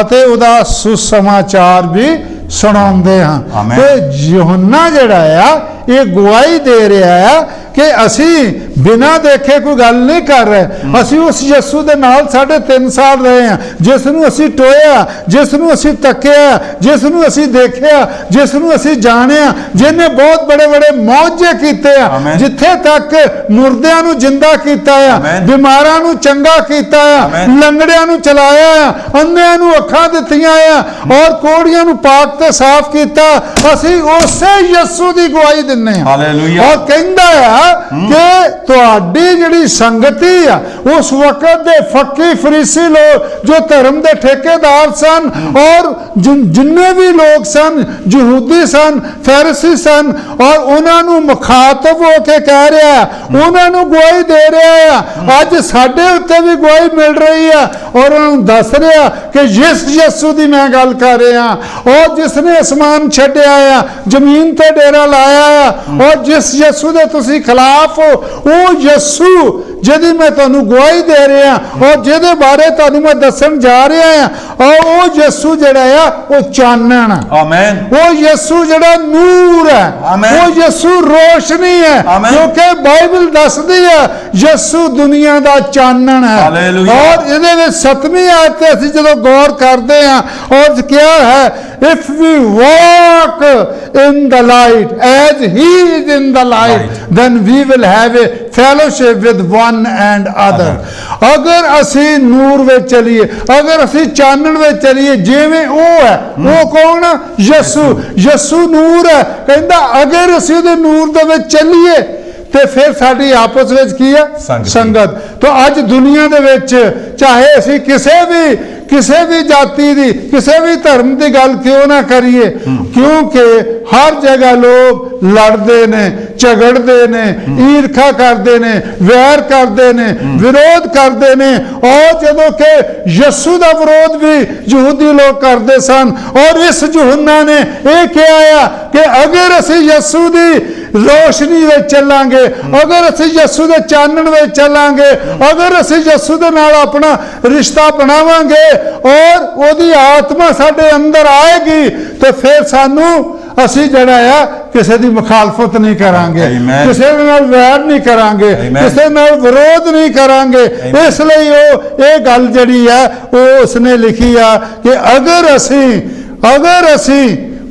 ਅਤੇ ਉਹਦਾ ਸੁਸਮਾਚਾਰ ਵੀ ਸੁਣਾਉਂਦੇ ਹਾਂ। ਤੇ ਯੂਹੰਨਾ ਜਿਹੜਾ ਆ ਇਹ ਗਵਾਹੀ ਦੇ ਰਿਹਾ ਹੈ ਕਿ ਅਸੀਂ ਬਿਨਾਂ ਦੇਖੇ ਕੋਈ ਗੱਲ ਨਹੀਂ ਕਰ ਰਹੇ, ਅਸੀਂ ਉਸ ਯਿਸੂ ਦੇ ਨਾਲ 3.5 ਸਾਲ ਰਹੇ ਹਾਂ, ਜਿਸ ਨੂੰ ਅਸੀਂ ਟੋਇਆ, ਜਿਸ ਨੂੰ ਅਸੀਂ ਤੱਕਿਆ, ਜਿਸ ਨੂੰ ਅਸੀਂ ਦੇਖਿਆ, ਜਿਸ ਨੂੰ ਅਸੀਂ ਜਾਣਿਆ, ਜਿਹਨੇ ਬਹੁਤ ਬੜੇ ਮੌਜੇ ਕੀਤੇ ਆ, ਜਿੱਥੇ ਤੱਕ ਮੁਰਦਿਆਂ ਨੂੰ ਜਿੰਦਾ ਕੀਤਾ ਆ, ਬਿਮਾਰਾਂ ਨੂੰ ਚੰਗਾ ਕੀਤਾ ਆ, ਲੰਗੜਿਆਂ ਨੂੰ ਚਲਾਇਆ ਆ, ਅੰਨਿਆਂ ਨੂੰ ਅੱਖਾਂ ਦਿੱਤੀਆਂ ਆ ਔਰ ਕੋੜੀਆਂ ਨੂੰ ਪਾਕ ਤੇ ਸਾਫ਼ ਕੀਤਾ। ਅਸੀਂ ਉਸੇ ਯਿਸੂ ਦੀ ਗਵਾਹੀ ਦਿੰਨੇ ਆ। ਹਾਲੇਲੂਇਆ। ਔਰ ਕਹਿੰਦਾ ਆ ਕਿ ਤੁਹਾਡੀ ਜਿਹੜੀ ਸੰਗਤੀ ਆ ਉਸ ਵਕਤ ਦੇ ਫੱਕੀ ਫਰੀਸੀ ਲੋਕ ਜੋ ਧਰਮ ਦੇ ਠੇਕੇਦਾਰ ਸਨ ਔਰ ਜਿੰਨੇ ਵੀ ਲੋਕ ਸਨ, ਯਹੂਦੀ ਸਨ, ਫੈਰਿਸੀ ਸਨ, ਔਰ ਉਹਨਾਂ ਨੂੰ ਮੁਖਾਤਬ ਹੋ ਕੇ ਕਹਿ ਰਿਹਾ, ਉਹਨਾਂ ਨੂੰ ਗਵਾਹੀ ਦੇ ਰਿਹਾ ਆ। ਅੱਜ ਸਾਡੇ ਉੱਤੇ ਵੀ ਗਵਾਹੀ ਮਿਲ ਰਹੀ ਆ ਔਰ ਉਹਨਾਂ ਨੂੰ ਦੱਸ ਰਿਹਾ ਕਿ ਜਿਸ ਯਿਸੂ ਦੀ ਮੈਂ ਗੱਲ ਕਰ ਰਿਹਾ ਔਰ ਜਿਸ ਨੇ ਅਸਮਾਨ ਛੱਡਿਆ ਆ, ਜ਼ਮੀਨ ਤੇ ਡੇਰਾ ਲਾਇਆ ਆ ਔਰ ਜਿਸ ਯਿਸੂ ਦੇ ਤੁਸੀਂ ਖਿਲਾਫ ਹੋ, ਉਹ ਯਿਸੂ ਜਿਹਦੀ ਮੈਂ ਤੁਹਾਨੂੰ ਗਵਾਹੀ ਦੇ ਰਿਹਾ ਔਰ ਜਿਹਦੇ ਬਾਰੇ ਤੁਹਾਨੂੰ ਮੈਂ ਦੱਸਣ ਜਾ ਰਿਹਾ ਆ, ਔਰ ਉਹ ਯਿਸੂ ਜਿਹੜਾ ਆ ਉਹ ਚਾਨਣ ਹੈ। ਆਮੇਨ। ਉਹ ਯਿਸੂ ਜਿਹੜਾ ਨੂਰ ਹੈ, ਉਹ ਯਿਸੂ ਰੋਸ਼ਨੀ ਹੈ, ਕਿਉਂਕਿ ਬਾਈਬਲ ਦੱਸਦੀ ਹੈ ਯਿਸੂ ਦੁਨੀਆ ਦਾ ਚਾਨਣ ਹੈ। ਔਰ ਇਹਦੇ ਵਿੱਚ 7ਵੀਂ ਆਇਤ ਤੇ ਅਸੀਂ ਜਦੋਂ ਗੌਰ ਕਰਦੇ ਹਾਂ ਔਰ ਕਿਹਾ ਹੈ if we walk in the light as he is in the light then we will have a fellowship with one and other। ਅਗਰ ਅਸੀਂ ਨੂਰ ਵਿੱਚ ਚਲੀਏ, ਅਗਰ ਅਸੀਂ ਚਾਨਣ ਵਿੱਚ ਚਲੀਏ ਜਿਵੇਂ ਉਹ ਹੈ, ਉਹ ਕੌਣ? ਯਿਸੂ ਨੂਰ ਹੈ। ਕਹਿੰਦਾ ਅਗਰ ਅਸੀਂ ਉਹਦੇ ਨੂਰ ਦੇ ਵਿੱਚ ਚੱਲੀਏ ਤੇ ਫਿਰ ਸਾਡੀ ਆਪਸ ਵਿੱਚ ਕੀ ਹੈ? ਸੰਗਤ। ਤਾਂ ਅੱਜ ਦੁਨੀਆ ਦੇ ਵਿੱਚ ਚਾਹੇ ਅਸੀਂ ਕਿਸੇ ਵੀ ਜਾਤੀ ਦੀ, ਕਿਸੇ ਵੀ ਧਰਮ ਦੀ ਗੱਲ ਕਿਉਂ ਨਾ ਕਰੀਏ, ਕਿਉਂਕਿ ਹਰ ਜਗ੍ਹਾ ਲੋਕ ਲੜਦੇ ਨੇ, ਝਗੜਦੇ ਨੇ, ਈਰਖਾ ਕਰਦੇ ਨੇ, ਵੈਰ ਕਰਦੇ ਨੇ, ਵਿਰੋਧ ਕਰਦੇ ਨੇ। ਔਰ ਜਦੋਂ ਕਿ ਯਿਸੂ ਦਾ ਵਿਰੋਧ ਵੀ ਯਹੂਦੀ ਲੋਕ ਕਰਦੇ ਸਨ ਔਰ ਇਸ ਯੂਹੰਨਾ ਨੇ ਇਹ ਕਿਹਾ ਆ ਕਿ ਅਗਰ ਅਸੀਂ ਯਿਸੂ ਦੀ ਰੋਸ਼ਨੀ ਵਿੱਚ ਚੱਲਾਂਗੇ, ਅਗਰ ਅਸੀਂ ਯਿਸੂ ਦੇ ਚਾਨਣ ਵਿੱਚ ਚੱਲਾਂਗੇ, ਅਗਰ ਅਸੀਂ ਯਿਸੂ ਦੇ ਨਾਲ ਆਪਣਾ ਰਿਸ਼ਤਾ ਬਣਾਵਾਂਗੇ ਔਰ ਉਹਦੀ ਆਤਮਾ ਸਾਡੇ ਅੰਦਰ ਆਏਗੀ ਤੇ ਫਿਰ ਅਸੀਂ ਜਿਹੜਾ ਆ ਕਿਸੇ ਦੀ ਮੁਖਾਲਫਤ ਨਹੀਂ ਕਰਾਂਗੇ, ਕਿਸੇ ਨਾਲ ਵੈਰ ਨਹੀਂ ਕਰਾਂਗੇ, ਕਿਸੇ ਨਾਲ ਵਿਰੋਧ ਨਹੀਂ ਕਰਾਂਗੇ। ਇਸ ਲਈ ਉਹ ਇਹ ਗੱਲ ਜਿਹੜੀ ਆ ਉਹ ਉਸਨੇ ਲਿਖੀ ਆ ਕਿ ਅਗਰ ਅਸੀਂ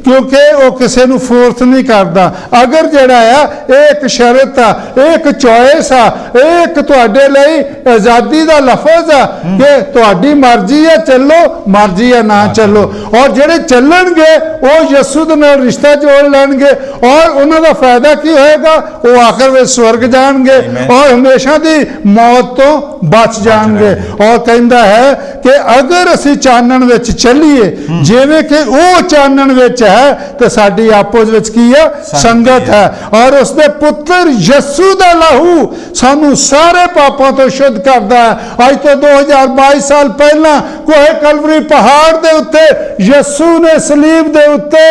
क्योंकि वो किसी ਨੂੰ फोर्स नहीं करता। अगर जड़ा आ एक शरत आ एक चॉइस आ एक तुहाडे लई आज़ादी का लफज आ कि तुहाडी मर्जी है चलो मर्जी है ना चलो। और जेड़े चलणगे वो यसू दे नाल रिश्ता जोड़ लैणगे और उन्हां दा फायदा की होएगा, वो आखिर में स्वर्ग जाणगे और हमेशा दी मौत तो बच जाणगे। और कहंदा है कि अगर असी चानण विच चलीए जिवें कि वो चानण विच है तो साडी आपस विच की है संगत है। और उसके पुत्र यसू दा लहू सानू सारे पापों तो शुद्ध करता है। अज तो 2022 साल पहला कोहे कलवरी पहाड़ दे उत्ते यसू ने सलीब दे उत्ते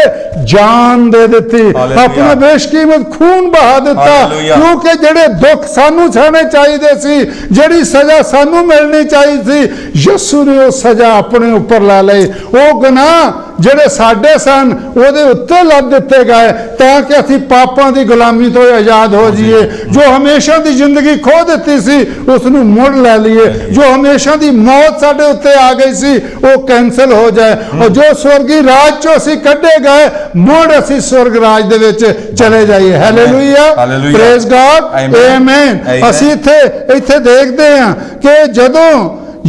जान दे दी, अपना बेशकीमत खून बहा दिता। क्योंकि जेड़े दुख सानू सहने चाहिए सी, जेड़ी सजा सानू मिलनी चाहिए थी, यसू ने वो सजा अपने ऊपर ला ली। वो गुनाह ਜਿਹੜੇ ਸਾਡੇ सन ਉਹਦੇ ਉੱਤੇ ਲੱਦ ਦਿੱਤੇ ਗਏ ਤਾਂ ਕਿ ਅਸੀਂ ਪਾਪਾਂ ਦੀ ਗੁਲਾਮੀ ਤੋਂ ਆਜ਼ਾਦ ਹੋ ਜਾਈਏ। ਜੋ ਹਮੇਸ਼ਾ ਦੀ ਜ਼ਿੰਦਗੀ ਖੋ ਦਿੱਤੀ ਸੀ ਉਸ ਨੂੰ ਮੁੜ ਲੈ ਲਈਏ। ਜੋ ਹਮੇਸ਼ਾ ਦੀ ਮੌਤ ਸਾਡੇ ਉੱਤੇ ਆ ਗਈ ਸੀ ਉਹ ਕੈਂਸਲ ਹੋ ਜਾਏ ਔਰ ਜੋ ਸਵਰਗੀ ਰਾਜ ਚੋਂ ਅਸੀਂ ਕੱਢੇ ਗਏ ਮੁੜ ਅਸੀਂ ਸਵਰਗ ਰਾਜ ਦੇ ਵਿੱਚ ਚਲੇ ਜਾਈਏ। Hallelujah, praise god, amen. ਅਸੀਂ ਇੱਥੇ ਦੇਖਦੇ ਹਾਂ ਕਿ ਜਦੋਂ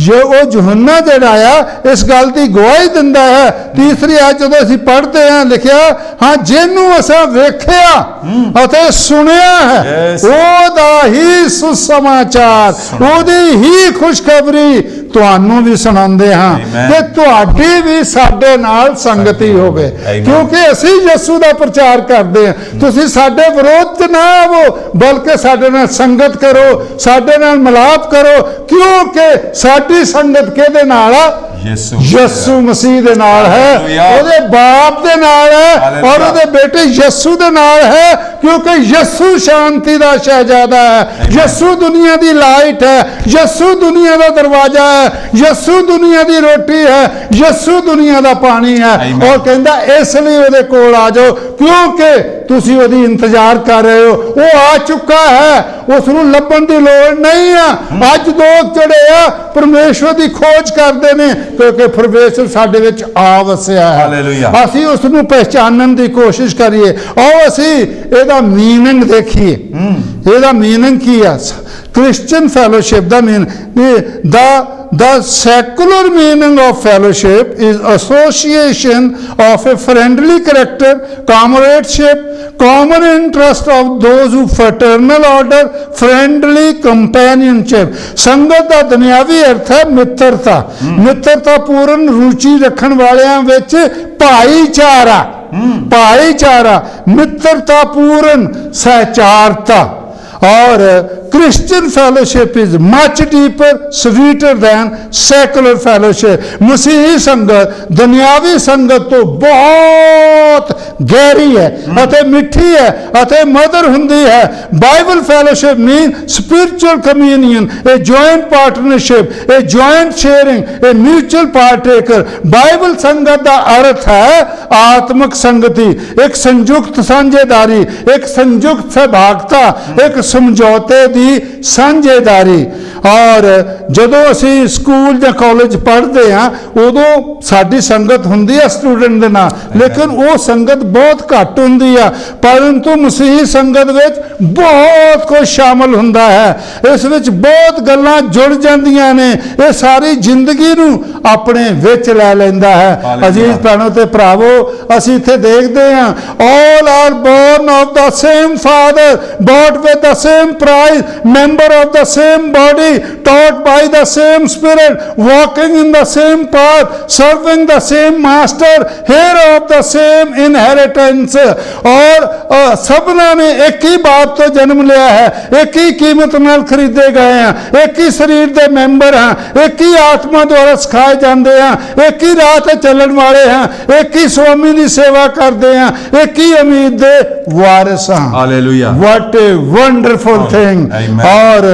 जो वो यूहन्ना जिहड़ा आ इस गल की गवाही दिंदा है। तीसरी आयत जदों असीं पढ़ते हैं लिखिया, हाँ जिन्नू असां वेखिया अते सुनिया है ओदा ही सुसमाचार, ओदी ही खुशखबरी तुहानू भी सुणांदे हां कि तुहाडी भी साडे नाल संगति होवे। क्योंकि असीं यसू दा प्रचार करदे हां, तुसीं साडे विरोध च ना आवो बल्कि साडे नाल संगत करो, साडे नाल मिलाप करो। क्योंकि साडी संगत किहदे नाल आ? यसू मसीह दे नाल है, ओदे बाप दे नाल है और ओदे बेटे यसू दे नाल है। क्योंकि यसू शांति दा शहजादा है, यसू दुनिया दी लाइट है, यसू दुनिया दा दरवाजा है, यसू दुनिया दी रोटी है, यसू दुनिया दा पानी है। और कहंदा इसलिए ओदे कोल आ जाओ क्योंकि तुसीं ओदी इंतजार कर रहे हो। वो आ चुका है, उस नूं लभण दी लोड़ नहीं है। अज लोग जड़े आ परमेश्वर दी खोज करदे ने क्योंकि परमेश्वर साडे विच आ वसिया है। असीं उस नूं पहचानण दी कोशिश करिए और असीं इहदा मीनिंग देखिए। इहदा मीनिंग की है? क्रिश्चियन फैलोशिप दा meaning The secular meaning of fellowship is association of a friendly character, comradeship, common interest of those who fraternal order, friendly companionship। संगत का दुनियावी अर्थ है मित्रता, मित्रता पूर्ण रुचि रखने वालियां विच भाईचारा, भाईचारा, मित्रता पूर्ण सहचारता। और Christian fellowship is much deeper sweeter than secular fellowship. मसीही संगत दुनियावी संगत तो बहुत गहरी है अते मिठी है अते मधुर हुंदी है। Bible fellowship mean spiritual communion, a joint partnership, a joint sharing, a mutual partaker. Bible संगत का अर्थ है आत्मक संगति, एक संयुक्त साझेदारी, एक संयुक्त सहभागिता, एक समझौते दी साझेदारी। और जदों असीं स्कूल या कॉलेज पढ़ते हैं उदों साडी संगत हुंदी है स्टूडेंट दे नाल, लेकिन वो संगत बहुत घट हुंदी है। परंतु मसीही संगत विच बहुत कुछ शामिल हुंदा है, इस विच बहुत गल्लां जुड़ जांदियां ने, ये सारी जिंदगी नूं अपने विच लै लैंदा है। अजीज भैणों ते भरावो, असीं इत्थे देखदे हां all are born of the same father, bought with the same price, member of the same body, taught by the same spirit, walking in the same path, serving the same master, heir of the same inheritance। और सबना ने एक ही बाप तो जन्म लिया है, एक ही कीमत नाल खरीदे गए हैं, एक ही शरीर दे मेंबर हैं, एक ही आत्मा द्वारा सिखाए जाते हैं, एक ही राह ते चलन वाले हैं, एक ही स्वामी की सेवा करते हैं, एक ही उम्मीद दे वारिस हैं। Hallelujah, what a wonderful thing. और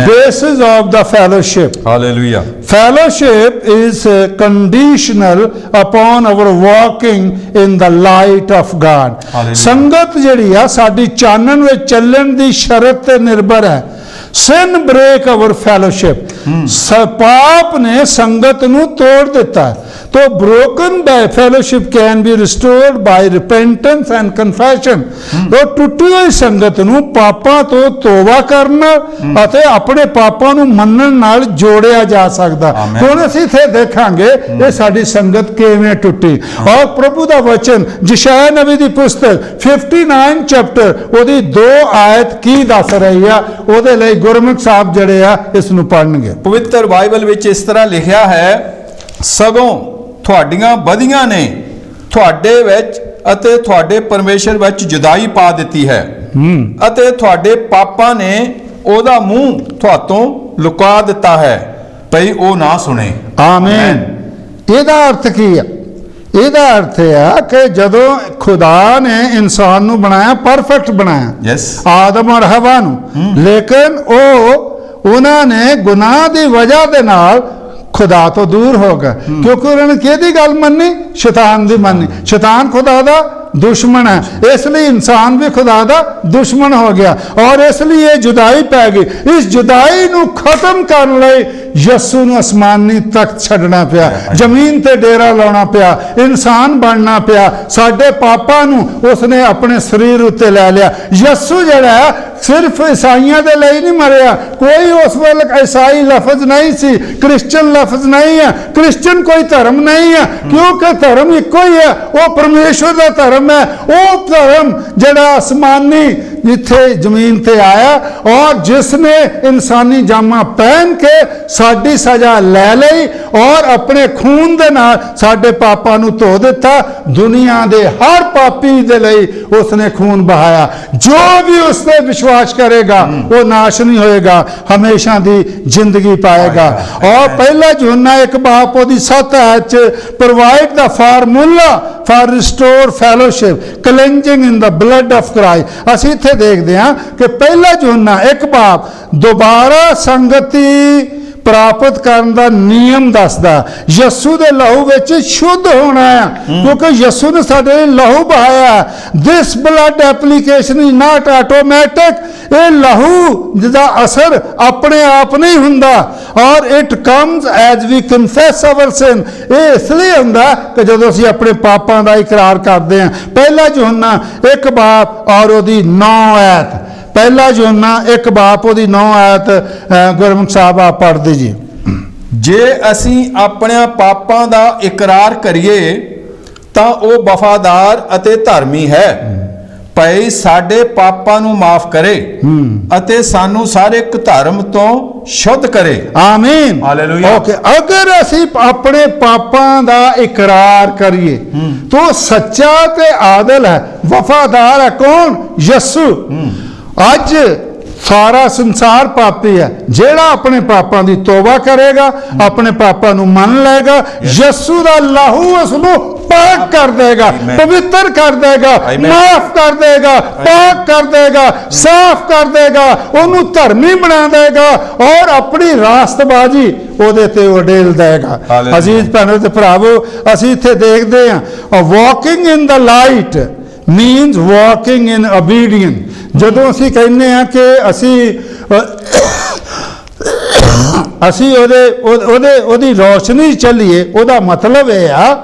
basis of the fellowship, hallelujah, fellowship is conditional upon our walking in the light of God। संगत जिहड़ी आ साडी चानन विच चलण दी शर्त ते निर्भर है। sin break our fellowship, पाप ने संगत नूं तोड़ दिता है। तो broken by fellowship can be restored bye repentance and confession. तो टुटी हुई संगत ਨੂੰ ਪਾਪਾਂ ਤੋਂ ਤੋਬਾ ਕਰਨ ਅਤੇ ਆਪਣੇ ਪਾਪਾਂ ਨੂੰ ਮੰਨਣ ਨਾਲ ਜੋੜਿਆ ਜਾ ਸਕਦਾ। ਹੁਣ ਅਸੀਂ ਇੱਥੇ ਦੇਖਾਂਗੇ ਇਹ ਸਾਡੀ ਸੰਗਤ ਕਿਵੇਂ ਟੁੱਟੀ। ਔਰ ਪ੍ਰਭੂ ਦਾ ਵਚਨ ਯਸ਼ਾਇਆ ਨਬੀ ਦੀ ਪੁਸਤਕ 59 ਚੈਪਟਰ ਉਹਦੀ 2 ਆਇਤ ਕੀ ਦੱਸ ਰਹੀ ਆ, ਉਹਦੇ ਲਈ ਗੁਰਮੁਖ ਸਾਹਿਬ ਜਿਹੜੇ ਆ ਇਸ ਨੂੰ ਪੜ੍ਹਨਗੇ। ਪਵਿੱਤਰ ਬਾਈਬਲ ਵਿੱਚ ਇਸ ਤਰ੍ਹਾਂ ਲਿਖਿਆ ਹੈ, ਸਗੋਂ ਤੁਹਾਡੀਆਂ ਬਦੀਆਂ ਨੇ ਤੁਹਾਡੇ ਵਿੱਚ ਅਤੇ ਤੁਹਾਡੇ ਪਰਮੇਸ਼ਰ ਵਿੱਚ ਜੁਦਾਈ ਪਾ ਦਿੱਤੀ ਹੈ ਅਤੇ ਤੁਹਾਡੇ ਪਾਪਾਂ ਨੇ ਉਹਦਾ ਮੂੰਹ ਤੁਹਾਤੋਂ ਲੁਕਾ ਦਿੱਤਾ ਹੈ ਭਈ ਉਹ ਨਾ ਸੁਣੇ। ਆਮੀਨ। ਇਹਦਾ ਅਰਥ ਕੀ ਆ? ਇਹਦਾ ਅਰਥ ਹੈ ਕਿ ਜਦੋਂ ਖੁਦਾ ਨੇ ਇਨਸਾਨ ਨੂੰ ਬਣਾਇਆ, ਪਰਫੈਕਟ ਬਣਾਇਆ, ਯੈਸ, ਆਦਮ ਔਰ ਹਵਾ ਨੂੰ, ਲੇਕਿਨ ਉਹਨਾਂ ਨੇ ਗੁਨਾਹ ਦੀ ਵਜ੍ਹਾ ਦੇ ਨਾਲ ਖੁਦਾ ਤੋਂ ਦੂਰ ਹੋ ਗਏ, ਕਿਉਂਕਿ ਉਹਨਾਂ ਨੇ ਕਿਹਦੀ ਗੱਲ ਮੰਨੀ? ਸ਼ੈਤਾਨ ਦੀ ਮੰਨੀ। ਸ਼ੈਤਾਨ ਖੁਦਾ ਦਾ ਦੁਸ਼ਮਣ ਹੈ, ਇਸ ਲਈ ਇਨਸਾਨ ਵੀ ਖੁਦਾ ਦਾ ਦੁਸ਼ਮਣ ਹੋ ਗਿਆ ਔਰ ਇਸ ਲਈ ਇਹ ਜੁਦਾਈ ਪੈ ਗਈ। ਇਸ ਜੁਦਾਈ ਨੂੰ ਖਤਮ ਕਰਨ ਲਈ ਯਿਸੂ ਨੂੰ ਅਸਮਾਨੀ ਤਖਤ ਛੱਡਣਾ ਪਿਆ, ਜ਼ਮੀਨ ਤੇ ਡੇਰਾ ਲਾਉਣਾ ਪਿਆ, ਇਨਸਾਨ ਬਣਨਾ ਪਿਆ। ਸਾਡੇ ਪਾਪਾਂ ਨੂੰ ਉਸਨੇ ਆਪਣੇ ਸਰੀਰ ਉੱਤੇ ਲੈ ਲਿਆ। ਯਿਸੂ ਜਿਹੜਾ ਹੈ ਸਿਰਫ ਈਸਾਈਆਂ ਦੇ ਲਈ ਨਹੀਂ ਮਰਿਆ। ਕੋਈ ਉਸ ਵੇਲੇ ਈਸਾਈ ਲਫ਼ਜ਼ ਨਹੀਂ ਸੀ, ਕ੍ਰਿਸਚਨ ਲਫ਼ਜ਼ ਨਹੀਂ ਹੈ, ਕ੍ਰਿਸਚਨ ਕੋਈ ਧਰਮ ਨਹੀਂ ਹੈ, ਕਿਉਂਕਿ ਧਰਮ ਇੱਕੋ ਹੀ ਹੈ, ਉਹ ਪਰਮੇਸ਼ਵਰ ਦਾ ਧਰਮ ਹੈ। ਉਹ ਧਰਮ ਜਿਹੜਾ ਅਸਮਾਨੀ ਜਿੱਥੇ ਜ਼ਮੀਨ ਤੇ ਆਇਆ ਔਰ ਜਿਸ ਨੇ ਇਨਸਾਨੀ ਜਾਮਾ ਪਹਿਨ ਕੇ ਸਾਡੀ ਸਜ਼ਾ ਲੈ ਲਈ ਔਰ ਆਪਣੇ ਖੂਨ ਦੇ ਨਾਲ ਸਾਡੇ ਪਾਪਾਂ ਨੂੰ ਧੋ ਦਿੱਤਾ। ਦੁਨੀਆ ਦੇ ਹਰ ਪਾਪੀ ਦੇ ਲਈ ਉਸਨੇ ਖੂਨ ਬਹਾਇਆ। ਜੋ ਵੀ ਉਸ ਤੇ ਵਿਸ਼ਵਾਸ ਕਰੇਗਾ ਉਹ ਨਾਸ਼ ਨਹੀਂ ਹੋਏਗਾ, ਹਮੇਸ਼ਾ ਦੀ ਜ਼ਿੰਦਗੀ ਪਾਏਗਾ। ਔਰ ਪਹਿਲਾ यूहन्ना 1:7 provide the formula for restore fellowship cleansing in the blood of Christ. ਅਸੀਂ ਇੱਥੇ ਦੇਖਦੇ ਹਾਂ ਕਿ ਪਹਿਲਾ यूहन्ना 1 ਦੁਬਾਰਾ ਸੰਗਤੀ ਪ੍ਰਾਪਤ ਕਰਨ ਦਾ ਨਿਯਮ ਦੱਸਦਾ। ਯਿਸੂ ਦੇ ਲਹੂ ਵਿੱਚ ਸ਼ੁੱਧ ਹੋਣਾ ਹੈ, ਕਿਉਂਕਿ ਯਿਸੂ ਨੇ ਸਾਡੇ ਲਈ ਲਹੂ ਬਹਾਇਆ। This blood application is not automatic. ਇਹ ਲਹੂ ਜਿਹਦਾ ਅਸਰ ਆਪਣੇ ਆਪ ਨਹੀਂ ਹੁੰਦਾ ਔਰ it comes as we confess our sin. ਇਹ ਇਸ ਲਈ ਹੁੰਦਾ ਕਿ ਜਦੋਂ ਅਸੀਂ ਆਪਣੇ ਪਾਪਾਂ ਦਾ ਇਕਰਾਰ ਕਰਦੇ ਹਾਂ। ਪਹਿਲਾ यूहन्ना 1 ਔਰ ਉਹਦੀ 9 ਆਇਤ। ਪਹਿਲਾ यूहन्ना 1 ਉਹਦੀ 9 ਆਇਤ ਗੁਰਮੁਖ ਸਾਹਿਬ ਆਪ ਪੜ੍ਹ ਦੇ ਜੀ। ਜੇ ਅਸੀਂ ਆਪਣੇ ਪਾਪਾਂ ਦਾ ਇਕਰਾਰ ਕਰੀਏ ਤਾਂ ਉਹ ਵਫਾਦਾਰ ਅਤੇ ਧਰਮੀ ਹੈ ਭਈ ਸਾਡੇ ਪਾਪਾਂ ਨੂੰ ਮਾਫ ਕਰੇ ਅਤੇ ਸਾਨੂੰ ਸਾਰੇ ਕੁਧਰਮ ਤੋਂ ਸ਼ੁੱਧ ਕਰੇ। ਆਮੀਨ, ਹਾਲੇਲੂਇਆ। ਓਕੇ, ਅਗਰ ਅਸੀਂ ਆਪਣੇ ਪਾਪਾਂ ਦਾ ਇਕਰਾਰ ਕਰੀਏ ਤਾਂ ਸੱਚਾ ਤੇ ਆਦਲ ਹੈ, ਵਫਾਦਾਰ ਹੈ। ਕੌਣ? ਯਿਸੂ। ਅੱਜ ਸਾਰਾ ਸੰਸਾਰ ਪਾਪੀ ਹੈ। ਜਿਹੜਾ ਆਪਣੇ ਪਾਪਾਂ ਦੀ ਤੋਬਾ ਕਰੇਗਾ, ਆਪਣੇ ਪਾਪਾਂ ਨੂੰ ਮੰਨ ਲਏਗਾ, ਯਿਸੂ ਦਾ ਲਹੂ ਉਸ ਨੂੰ ਪਾਕ ਕਰ ਦੇਗਾ, ਪਵਿੱਤਰ ਕਰ ਦੇਗਾ, ਮਾਫ ਕਰ ਦੇਗਾ, ਪਾਕ ਕਰ ਦੇਗਾ, ਸਾਫ਼ ਕਰ ਦੇਗਾ, ਉਹਨੂੰ ਧਰਮੀ ਬਣਾ ਦੇਗਾ ਔਰ ਆਪਣੀ ਰਾਸਤਬਾਜ਼ੀ ਉਹਦੇ ਤੇ ਉਡੇਲ ਦੇਗਾ। ਅਜ਼ੀਜ਼ ਭੈਣੋ ਤੇ ਭਰਾਵੋ, ਅਸੀਂ ਇੱਥੇ ਦੇਖਦੇ ਹਾਂ walking in the light means walking in obedience। ਜਦੋਂ ਅਸੀਂ ਕਹਿੰਦੇ ਹਾਂ ਕਿ ਅਸੀਂ ਉਹਦੀ ਰੋਸ਼ਨੀ ਚੱਲੀਏ, ਉਹਦਾ ਮਤਲਬ ਇਹ ਆ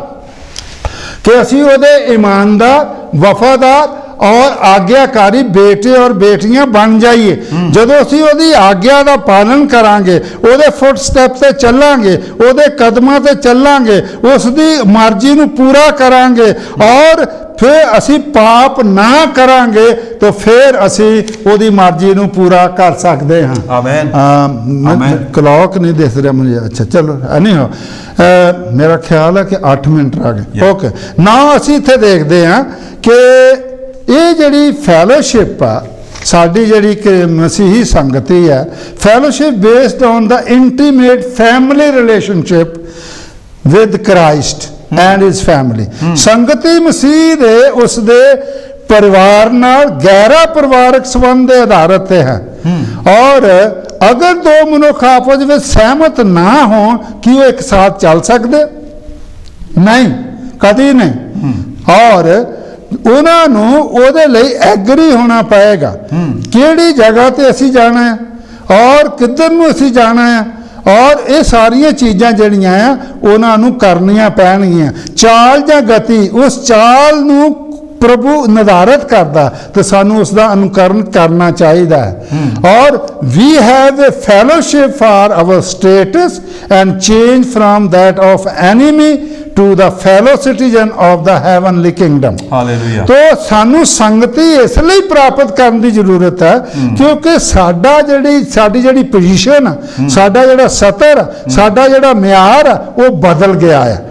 ਕਿ ਅਸੀਂ ਉਹਦੇ ਈਮਾਨਦਾਰ, ਵਫਾਦਾਰ और आज्ञाकारी बेटे और बेटियां बन जाइए। ਜਦੋਂ ਅਸੀਂ ਉਹਦੀ ਆਗਿਆ ਦਾ ਪਾਲਨ ਕਰਾਂਗੇ, ਉਹਦੇ ਫੁੱਟ ਸਟੈਪ ਤੇ ਚੱਲਾਂਗੇ, ਉਹਦੇ ਕਦਮਾਂ ਤੇ ਚੱਲਾਂਗੇ, ਉਸ ਦੀ ਮਰਜ਼ੀ ਨੂੰ ਪੂਰਾ ਕਰਾਂਗੇ ਔਰ ਫਿਰ ਅਸੀਂ ਪਾਪ ਨਾ ਕਰਾਂਗੇ ਤਾਂ ਫਿਰ ਅਸੀਂ ਉਹਦੀ ਮਰਜ਼ੀ ਨੂੰ ਪੂਰਾ ਕਰ ਸਕਦੇ ਹਾਂ। ਆਮੀਨ। ਆਮੀਨ। ਕਲੌਕ ਨਹੀਂ ਦਿਸ ਰਿਹਾ ਮੈਨੂੰ। ਅੱਛਾ ਚਲੋ, ਨਹੀਂ ਹੋ ਮੇਰਾ ਖਿਆਲ ਹੈ ਕਿ 8 ਮਿੰਟ ਰਹਿ ਗਏ। ਓਕੇ, ਨਾ ਅਸੀਂ ਇੱਥੇ ਦੇਖਦੇ ਹਾਂ ਕਿ ਇਹ ਜਿਹੜੀ ਫੈਲੋਸ਼ਿਪ ਆ ਸਾਡੀ, ਜਿਹੜੀ ਕਿ ਮਸੀਹੀ ਸੰਗਤੀ ਹੈ, fellowship based on the intimate family relationship with Christ and his family. ਸੰਗਤੀ ਮਸੀਹ ਦੇ ਉਸ ਦੇ ਪਰਿਵਾਰ ਨਾਲ ਗਹਿਰਾ ਪਰਿਵਾਰਕ ਸੰਬੰਧ ਦੇ ਆਧਾਰਿਤ ਤੇ ਹੈ ਔਰ ਅਗਰ ਦੋ ਮਨੁੱਖ ਆਪਸ ਵਿੱਚ ਸਹਿਮਤ ਨਾ ਹੋਣ ਕਿ ਉਹ ਇੱਕ ਸਾਥ ਚੱਲ ਸਕਦੇ ਨਹੀਂ, ਕਦੀ ਨਹੀਂ। ਔਰ ਉਹਨਾਂ ਨੂੰ ਉਹਦੇ ਲਈ ਐਗਰੀ ਹੋਣਾ ਪਏਗਾ ਕਿਹੜੀ ਜਗ੍ਹਾ ਤੇ ਅਸੀਂ ਜਾਣਾ ਹੈ ਔਰ ਕਿੱਧਰ ਨੂੰ ਅਸੀਂ ਜਾਣਾ ਹੈ ਔਰ ਇਹ ਸਾਰੀਆਂ ਚੀਜ਼ਾਂ ਜਿਹੜੀਆਂ ਆ ਉਹਨਾਂ ਨੂੰ ਕਰਨੀਆਂ ਪੈਣਗੀਆਂ। ਚਾਲ ਜਾਂ ਗਤੀ, ਉਸ ਚਾਲ ਨੂੰ ਪ੍ਰਭੂ ਨਿਰਧਾਰਿਤ ਕਰਦਾ ਤੇ ਸਾਨੂੰ ਉਸ ਦਾ ਅਨੁਕਰਨ ਕਰਨਾ ਚਾਹੀਦਾ ਹੈ। ਔਰ we have a fellowship for our status and change from that of enemy to the fellow citizen of the heavenly kingdom। Hallelujah. ਤੋ ਸਾਨੂੰ ਸੰਗਤੀ ਇਸ ਲਈ ਪ੍ਰਾਪਤ ਕਰਨ ਦੀ ਜ਼ਰੂਰਤ ਹੈ ਕਿਉਂਕਿ ਸਾਡੀ ਜਿਹੜੀ ਪੋਜੀਸ਼ਨ ਆ, ਸਾਡਾ ਜਿਹੜਾ ਸਤਰ, ਸਾਡਾ ਜਿਹੜਾ ਮਿਆਰ ਆ, ਉਹ ਬਦਲ ਗਿਆ ਹੈ।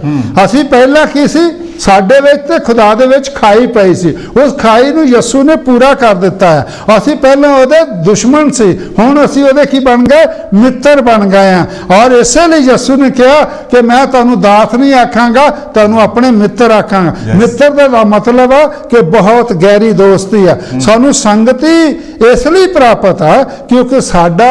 ਅਸੀਂ ਪਹਿਲਾਂ ਕੀ ਸੀ, ਸਾਡੇ ਵਿੱਚ ਤੇ ਖੁਦਾ ਦੇ ਵਿੱਚ ਖਾਈ ਪਈ ਸੀ, ਉਸ ਖਾਈ ਨੂੰ ਯਿਸੂ ਨੇ ਪੂਰਾ ਕਰ ਦਿੱਤਾ ਹੈ। ਅਸੀਂ ਪਹਿਲਾਂ ਉਹਦੇ ਦੁਸ਼ਮਣ ਸੀ, ਹੁਣ ਅਸੀਂ ਉਹਦੇ ਕੀ ਬਣ ਗਏ, ਮਿੱਤਰ ਬਣ ਗਏ ਆ। ਔਰ ਇਸੇ ਲਈ ਯਿਸੂ ਨੇ ਕਿਹਾ ਕਿ ਮੈਂ ਤੁਹਾਨੂੰ ਦਾਸ ਨਹੀਂ ਆਖਾਂਗਾ, ਤੁਹਾਨੂੰ ਆਪਣੇ ਮਿੱਤਰ ਆਖਾਂਗਾ। ਮਿੱਤਰ ਦਾ ਮਤਲਬ ਆ ਕਿ ਬਹੁਤ ਗਹਿਰੀ ਦੋਸਤੀ ਆ। ਸਾਨੂੰ ਸੰਗਤੀ ਇਸ ਲਈ ਪ੍ਰਾਪਤ ਆ ਕਿਉਂਕਿ ਸਾਡਾ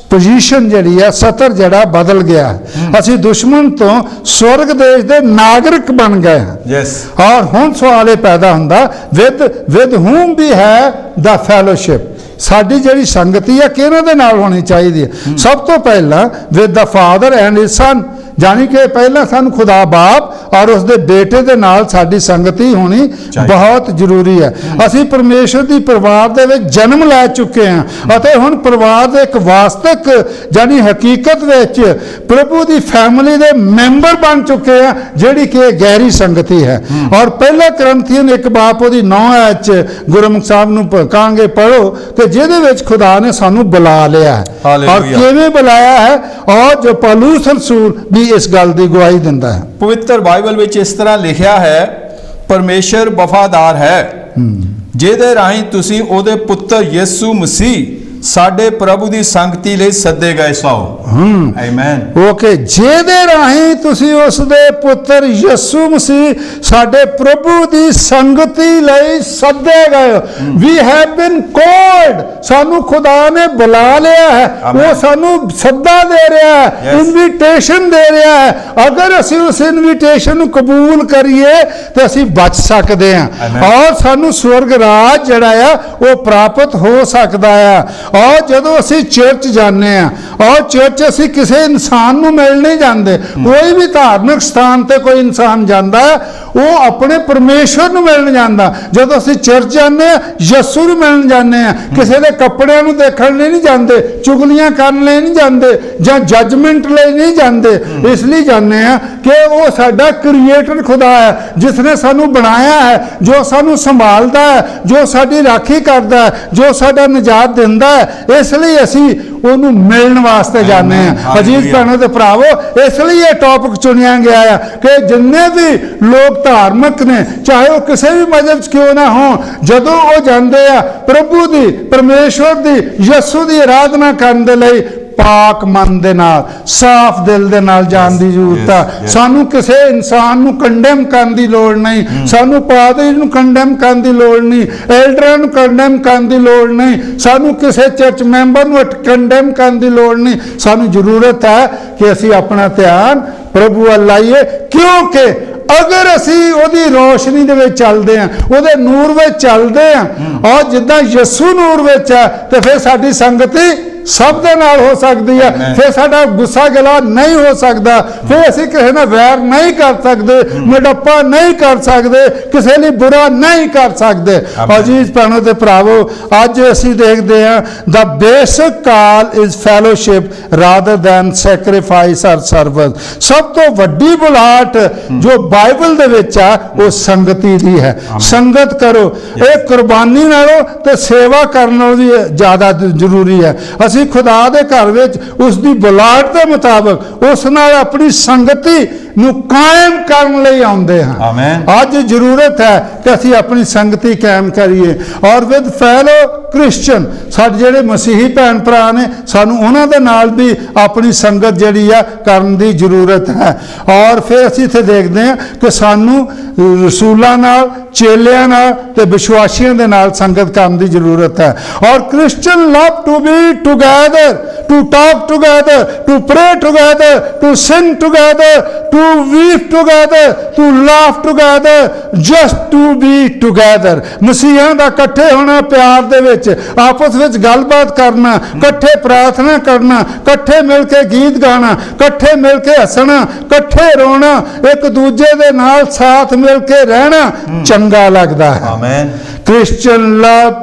ਪੋਜੀਸ਼ਨ ਜਿਹੜੀ ਆ, ਸਤਰ ਜਿਹੜਾ ਬਦਲ ਗਿਆ। ਅਸੀਂ ਦੁਸ਼ਮਣ ਤੋਂ ਸਵਰਗ ਦੇਸ਼ ਦੇ ਨਾਗਰਿਕ ਬਣ ਗਏ ਹਾਂ। ਯੈਸ। ਔਰ ਹੁਣ ਸਵਾਲ ਇਹ ਪੈਦਾ ਹੁੰਦਾ, ਵਿਦ whom ਵੀ ਹੈ ਦਾ ਫੈਲੋਸ਼ਿਪ। ਸਾਡੀ ਜਿਹੜੀ ਸੰਗਤੀ ਆ ਕਿਹਨਾਂ ਦੇ ਨਾਲ ਹੋਣੀ ਚਾਹੀਦੀ ਹੈ? ਸਭ ਤੋਂ ਪਹਿਲਾਂ with the father and his son, ਜਾਨੀ ਕਿ ਪਹਿਲਾਂ ਸਾਨੂੰ ਖੁਦਾ ਬਾਪ ਔਰ ਉਸ ਦੇ ਬੇਟੇ ਦੇ ਨਾਲ ਸਾਡੀ ਸੰਗਤੀ ਹੋਣੀ ਬਹੁਤ ਜ਼ਰੂਰੀ ਹੈ। ਅਸੀਂ ਪਰਮੇਸ਼ਰ ਦੀ ਪਰਿਵਾਰ ਦੇ ਵਿੱਚ ਜਨਮ ਲੈ ਚੁੱਕੇ ਹਾਂ ਅਤੇ ਹੁਣ ਪਰਿਵਾਰ ਦੇ ਇੱਕ ਵਾਸਤਵਿਕ ਜਾਨੀ ਹਕੀਕਤ ਵਿੱਚ ਪ੍ਰਭੂ ਦੀ ਫੈਮਿਲੀ ਦੇ ਮੈਂਬਰ ਬਣ ਚੁੱਕੇ ਹਾਂ, ਜਿਹੜੀ ਕਿ ਗਹਿਰੀ ਸੰਗਤੀ ਹੈ। ਔਰ ਪਹਿਲਾ ਕਰੰਥੀਅਨ 1 ਉਹਦੀ 9 ਚ ਗੁਰਮੁਖ ਸਾਹਿਬ ਨੂੰ ਕਹਾਂਗੇ ਪੜ੍ਹੋ ਕਿ ਜਿਹਦੇ ਵਿੱਚ ਖੁਦਾ ਨੇ ਸਾਨੂੰ ਬੁਲਾ ਲਿਆ ਹੈ। ਔਰ ਕਿਵੇਂ ਬੁਲਾਇਆ ਹੈ, ਔਰ ਜੋ ਪੌਲੁਸ ਰਸੂਲ ਵੀ ਇਸ ਗੱਲ ਦੀ ਗਵਾਹੀ ਦਿੰਦਾ ਹੈ। ਪਵਿੱਤਰ ਬਾਈਬਲ ਵਿੱਚ ਇਸ ਤਰ੍ਹਾਂ ਲਿਖਿਆ ਹੈ, ਪਰਮੇਸ਼ਰ ਵਫਾਦਾਰ ਹੈ ਜਿਹਦੇ ਰਾਹੀਂ ਤੁਸੀਂ ਉਹਦੇ ਪੁੱਤਰ ਯਿਸੂ ਮਸੀਹ ਸਾਡੇ ਪ੍ਰਭੂ ਦੀ ਸੰਗਤੀ ਲਈ ਸੱਦੇ ਗਏ ਸੋ। ਆਮੇਨ। ਓਕੇ, ਜਿਹਦੇ ਰਾਹੀਂ ਤੁਸੀਂ ਉਸ ਦੇ ਪੁੱਤਰ ਯਿਸੂ ਮਸੀਹ ਸਾਡੇ ਪ੍ਰਭੂ ਦੀ ਸੰਗਤੀ ਲਈ ਸੱਦੇ ਗਏ। ਵੀ ਹੈਵ ਬੀਨ ਕਾਲਡ, ਸਾਨੂੰ ਖੁਦਾ ਨੇ ਬੁਲਾ ਲਿਆ ਹੈ। ਉਹ ਸਾਨੂੰ ਸੱਦਾ ਦੇ ਰਿਹਾ ਹੈ, ਇਨਵੀਟੇਸ਼ਨ ਦੇ ਰਿਹਾ ਹੈ। ਅਗਰ ਅਸੀਂ ਉਸ ਇਨਵੀਟੇਸ਼ਨ ਨੂੰ ਕਬੂਲ ਕਰੀਏ ਤੇ ਅਸੀਂ ਬਚ ਸਕਦੇ ਹਾਂ ਔਰ ਸਾਨੂੰ ਸਵਰਗ ਰਾਜ ਜਿਹੜਾ ਆ ਉਹ ਪ੍ਰਾਪਤ ਹੋ ਸਕਦਾ ਆ। ਔਰ ਜਦੋਂ ਅਸੀਂ ਚਰਚ ਜਾਂਦੇ ਆ, ਔਰ ਚਰਚ ਅਸੀਂ ਕਿਸੇ ਇਨਸਾਨ ਨੂੰ ਮਿਲ ਨਹੀਂ ਜਾਂਦੇ। ਕੋਈ ਵੀ ਧਾਰਮਿਕ ਸਥਾਨ ਤੇ ਕੋਈ ਇਨਸਾਨ ਜਾਂਦਾ ਉਹ ਆਪਣੇ ਪਰਮੇਸ਼ਵਰ ਨੂੰ ਮਿਲਣ ਜਾਂਦਾ। ਜਦੋਂ ਅਸੀਂ ਚਰਚ ਜਾਂਦੇ ਆ, ਯਿਸੂ ਨੂੰ ਮਿਲਣ ਜਾਂਦੇ ਆ। ਕਿਸੇ ਦੇ ਕੱਪੜਿਆਂ ਨੂੰ ਦੇਖਣ ਲਈ ਨਹੀਂ ਜਾਂਦੇ, ਚੁਗਲੀਆਂ ਕਰਨ ਲਈ ਨਹੀਂ ਜਾਂਦੇ, ਜਾਂ ਜੱਜਮੈਂਟ ਲਈ ਨਹੀਂ ਜਾਂਦੇ। ਇਸ ਲਈ ਜਾਂਦੇ ਆ ਕਿ ਉਹ ਸਾਡਾ ਕ੍ਰੀਏਟਰ ਖੁਦਾ ਹੈ, ਜਿਸ ਨੇ ਸਾਨੂੰ ਬਣਾਇਆ ਹੈ, ਜੋ ਸਾਨੂੰ ਸੰਭਾਲਦਾ ਹੈ, ਜੋ ਸਾਡੀ ਰਾਖੀ ਕਰਦਾ ਹੈ, ਜੋ ਸਾਡਾ ਨਿਜਾਤ ਦਿੰਦਾ ਹੈ। ਇਸ ਲਈ ਅਸੀਂ ਉਹਨੂੰ ਮਿਲਣ ਵਾਸਤੇ ਜਾਂਦੇ ਆ। ਅਜੀਜ਼ ਭੈਣੋ ਤੇ ਭਰਾਵੋ, ਇਸ ਲਈ ਇਹ ਟੌਪਿਕ ਚੁਣਿਆ ਗਿਆ ਹੈ ਕਿ ਜਿੰਨੇ ਵੀ ਲੋਕ ਧਾਰਮਿਕ ਨੇ, ਚਾਹੇ ਉਹ ਕਿਸੇ ਵੀ ਮਜ਼ਹਬ 'ਚ ਕਿਉਂ ਨਾ ਹੋਣ, ਜਦੋਂ ਉਹ ਜਾਂਦੇ ਆ ਪ੍ਰਭੂ ਦੀ, ਪਰਮੇਸ਼ਵਰ ਦੀ, ਯਿਸੂ ਦੀ ਆਰਾਧਨਾ ਕਰਨ ਦੇ ਲਈ ਪਾਕ ਮਨ ਦੇ ਨਾਲ, ਸਾਫ਼ ਦਿਲ ਦੇ ਨਾਲ ਜਾਣ ਦੀ ਜ਼ਰੂਰਤ ਹੈ। ਸਾਨੂੰ ਕਿਸੇ ਇਨਸਾਨ ਨੂੰ ਕੰਡੈਮ ਕਰਨ ਦੀ ਲੋੜ ਨਹੀਂ, ਸਾਨੂੰ ਪਾਦਰੀ ਨੂੰ ਕੰਡੈਮ ਕਰਨ ਦੀ ਲੋੜ ਨਹੀਂ, ਐਲਡਰਾਂ ਨੂੰ ਕੰਡੈਮ ਕਰਨ ਦੀ ਲੋੜ ਨਹੀਂ, ਸਾਨੂੰ ਕਿਸੇ ਚਰਚ ਮੈਂਬਰ ਨੂੰ ਕੰਡੈਮ ਕਰਨ ਦੀ ਲੋੜ ਨਹੀਂ। ਸਾਨੂੰ ਜ਼ਰੂਰਤ ਹੈ ਕਿ ਅਸੀਂ ਆਪਣਾ ਧਿਆਨ ਪ੍ਰਭੂ ਵੱਲ ਲਾਈਏ, ਕਿਉਂਕਿ ਅਗਰ ਅਸੀਂ ਉਹਦੀ ਰੋਸ਼ਨੀ ਦੇ ਵਿੱਚ ਚੱਲਦੇ ਹਾਂ, ਉਹਦੇ ਨੂਰ ਵਿੱਚ ਚੱਲਦੇ ਹਾਂ, ਔਰ ਜਿੱਦਾਂ ਯਿਸੂ ਨੂਰ ਵਿੱਚ ਹੈ, ਤੇ ਫਿਰ ਸਾਡੀ ਸੰਗਤੀ ਸਭ ਦੇ ਨਾਲ ਹੋ ਸਕਦੀ ਹੈ। ਫਿਰ ਸਾਡਾ ਗੁੱਸਾ ਗਿਲਾ ਨਹੀਂ ਹੋ ਸਕਦਾ, ਫਿਰ ਅਸੀਂ ਕਿਸੇ ਨਾਲ ਵੈਰ ਨਹੀਂ ਕਰ ਸਕਦੇ, ਮੋੜੱਪਾ ਨਹੀਂ ਕਰ ਸਕਦੇ, ਕਿਸੇ ਲਈ ਬੁਰਾ ਨਹੀਂ ਕਰ ਸਕਦੇ। ਅਜੀਜ਼ ਭੈਣੋ ਤੇ ਭਰਾਵੋ, ਅੱਜ ਅਸੀਂ ਦੇਖਦੇ ਹਾਂ the basic call is fellowship rather than sacrifice ਔਰ ਸਰਵਿਸ। ਸਭ ਤੋਂ ਵੱਡੀ ਬੁਲਾਹਟ ਜੋ ਬਾਈਬਲ ਦੇ ਵਿੱਚ ਆ ਉਹ ਸੰਗਤੀ ਦੀ ਹੈ। ਸੰਗਤ ਕਰੋ, ਇਹ ਕੁਰਬਾਨੀ ਨਾਲੋਂ ਤੇ ਸੇਵਾ ਕਰਨ ਨਾਲੋਂ ਵੀ ਜ਼ਿਆਦਾ ਜ਼ਰੂਰੀ ਹੈ। ਅਸੀਂ ਖੁਦਾ ਦੇ ਘਰ ਵਿੱਚ ਉਸ ਦੀ ਬੁਲਾਹਟ ਦੇ ਮੁਤਾਬਕ ਉਸ ਨਾਲ ਆਪਣੀ ਸੰਗਤੀ ਨੂੰ ਕਾਇਮ ਕਰਨ ਲਈ ਆਉਂਦੇ ਹਾਂ। ਆਮੇਨ। ਅੱਜ ਜ਼ਰੂਰਤ ਹੈ ਕਿ ਅਸੀਂ ਆਪਣੀ ਸੰਗਤੀ ਕਾਇਮ ਕਰੀਏ ਔਰ ਵਿਦ ਫੈਲੋ ਕ੍ਰਿਸਚਨ, ਸਾਡੇ ਜਿਹੜੇ ਮਸੀਹੀ ਭੈਣ ਭਰਾ ਨੇ, ਸਾਨੂੰ ਉਹਨਾਂ ਦੇ ਨਾਲ ਵੀ ਆਪਣੀ ਸੰਗਤ ਜਿਹੜੀ ਆ ਕਰਨ ਦੀ ਜ਼ਰੂਰਤ ਹੈ। ਔਰ ਫਿਰ ਅਸੀਂ ਇੱਥੇ ਦੇਖਦੇ ਹਾਂ ਕਿ ਸਾਨੂੰ ਰਸੂਲਾਂ ਨਾਲ, ਚੇਲਿਆਂ ਨਾਲ ਤੇ ਵਿਸ਼ਵਾਸੀਆਂ ਦੇ ਨਾਲ ਸੰਗਤ ਕਰਨ ਦੀ ਜ਼ਰੂਰਤ ਹੈ। ਔਰ Christian love to be together, to talk together, to pray together, to sing together, to weep together, to laugh together, just to be together। ਮਸੀਹਾਂ ਦਾ ਇਕੱਠੇ ਹੋਣਾ ਪਿਆਰ ਦੇ ਵਿੱਚ, ਆਪਸ ਵਿੱਚ ਗੱਲਬਾਤ ਕਰਨਾ, ਇਕੱਠੇ ਪ੍ਰਾਰਥਨਾ ਕਰਨਾ, ਇਕੱਠੇ ਮਿਲ ਕੇ ਗੀਤ ਗਾਣਾ, ਇਕੱਠੇ ਮਿਲ ਕੇ ਹੱਸਣਾ, ਇਕੱਠੇ ਰੋਣਾ, ਇੱਕ ਦੂਜੇ ਦੇ ਨਾਲ ਸਾਥ ਮਿਲ ਕੇ ਰਹਿਣਾ ਚੰਗਾ ਲੱਗਦਾ ਹੈ। Amen. Christian love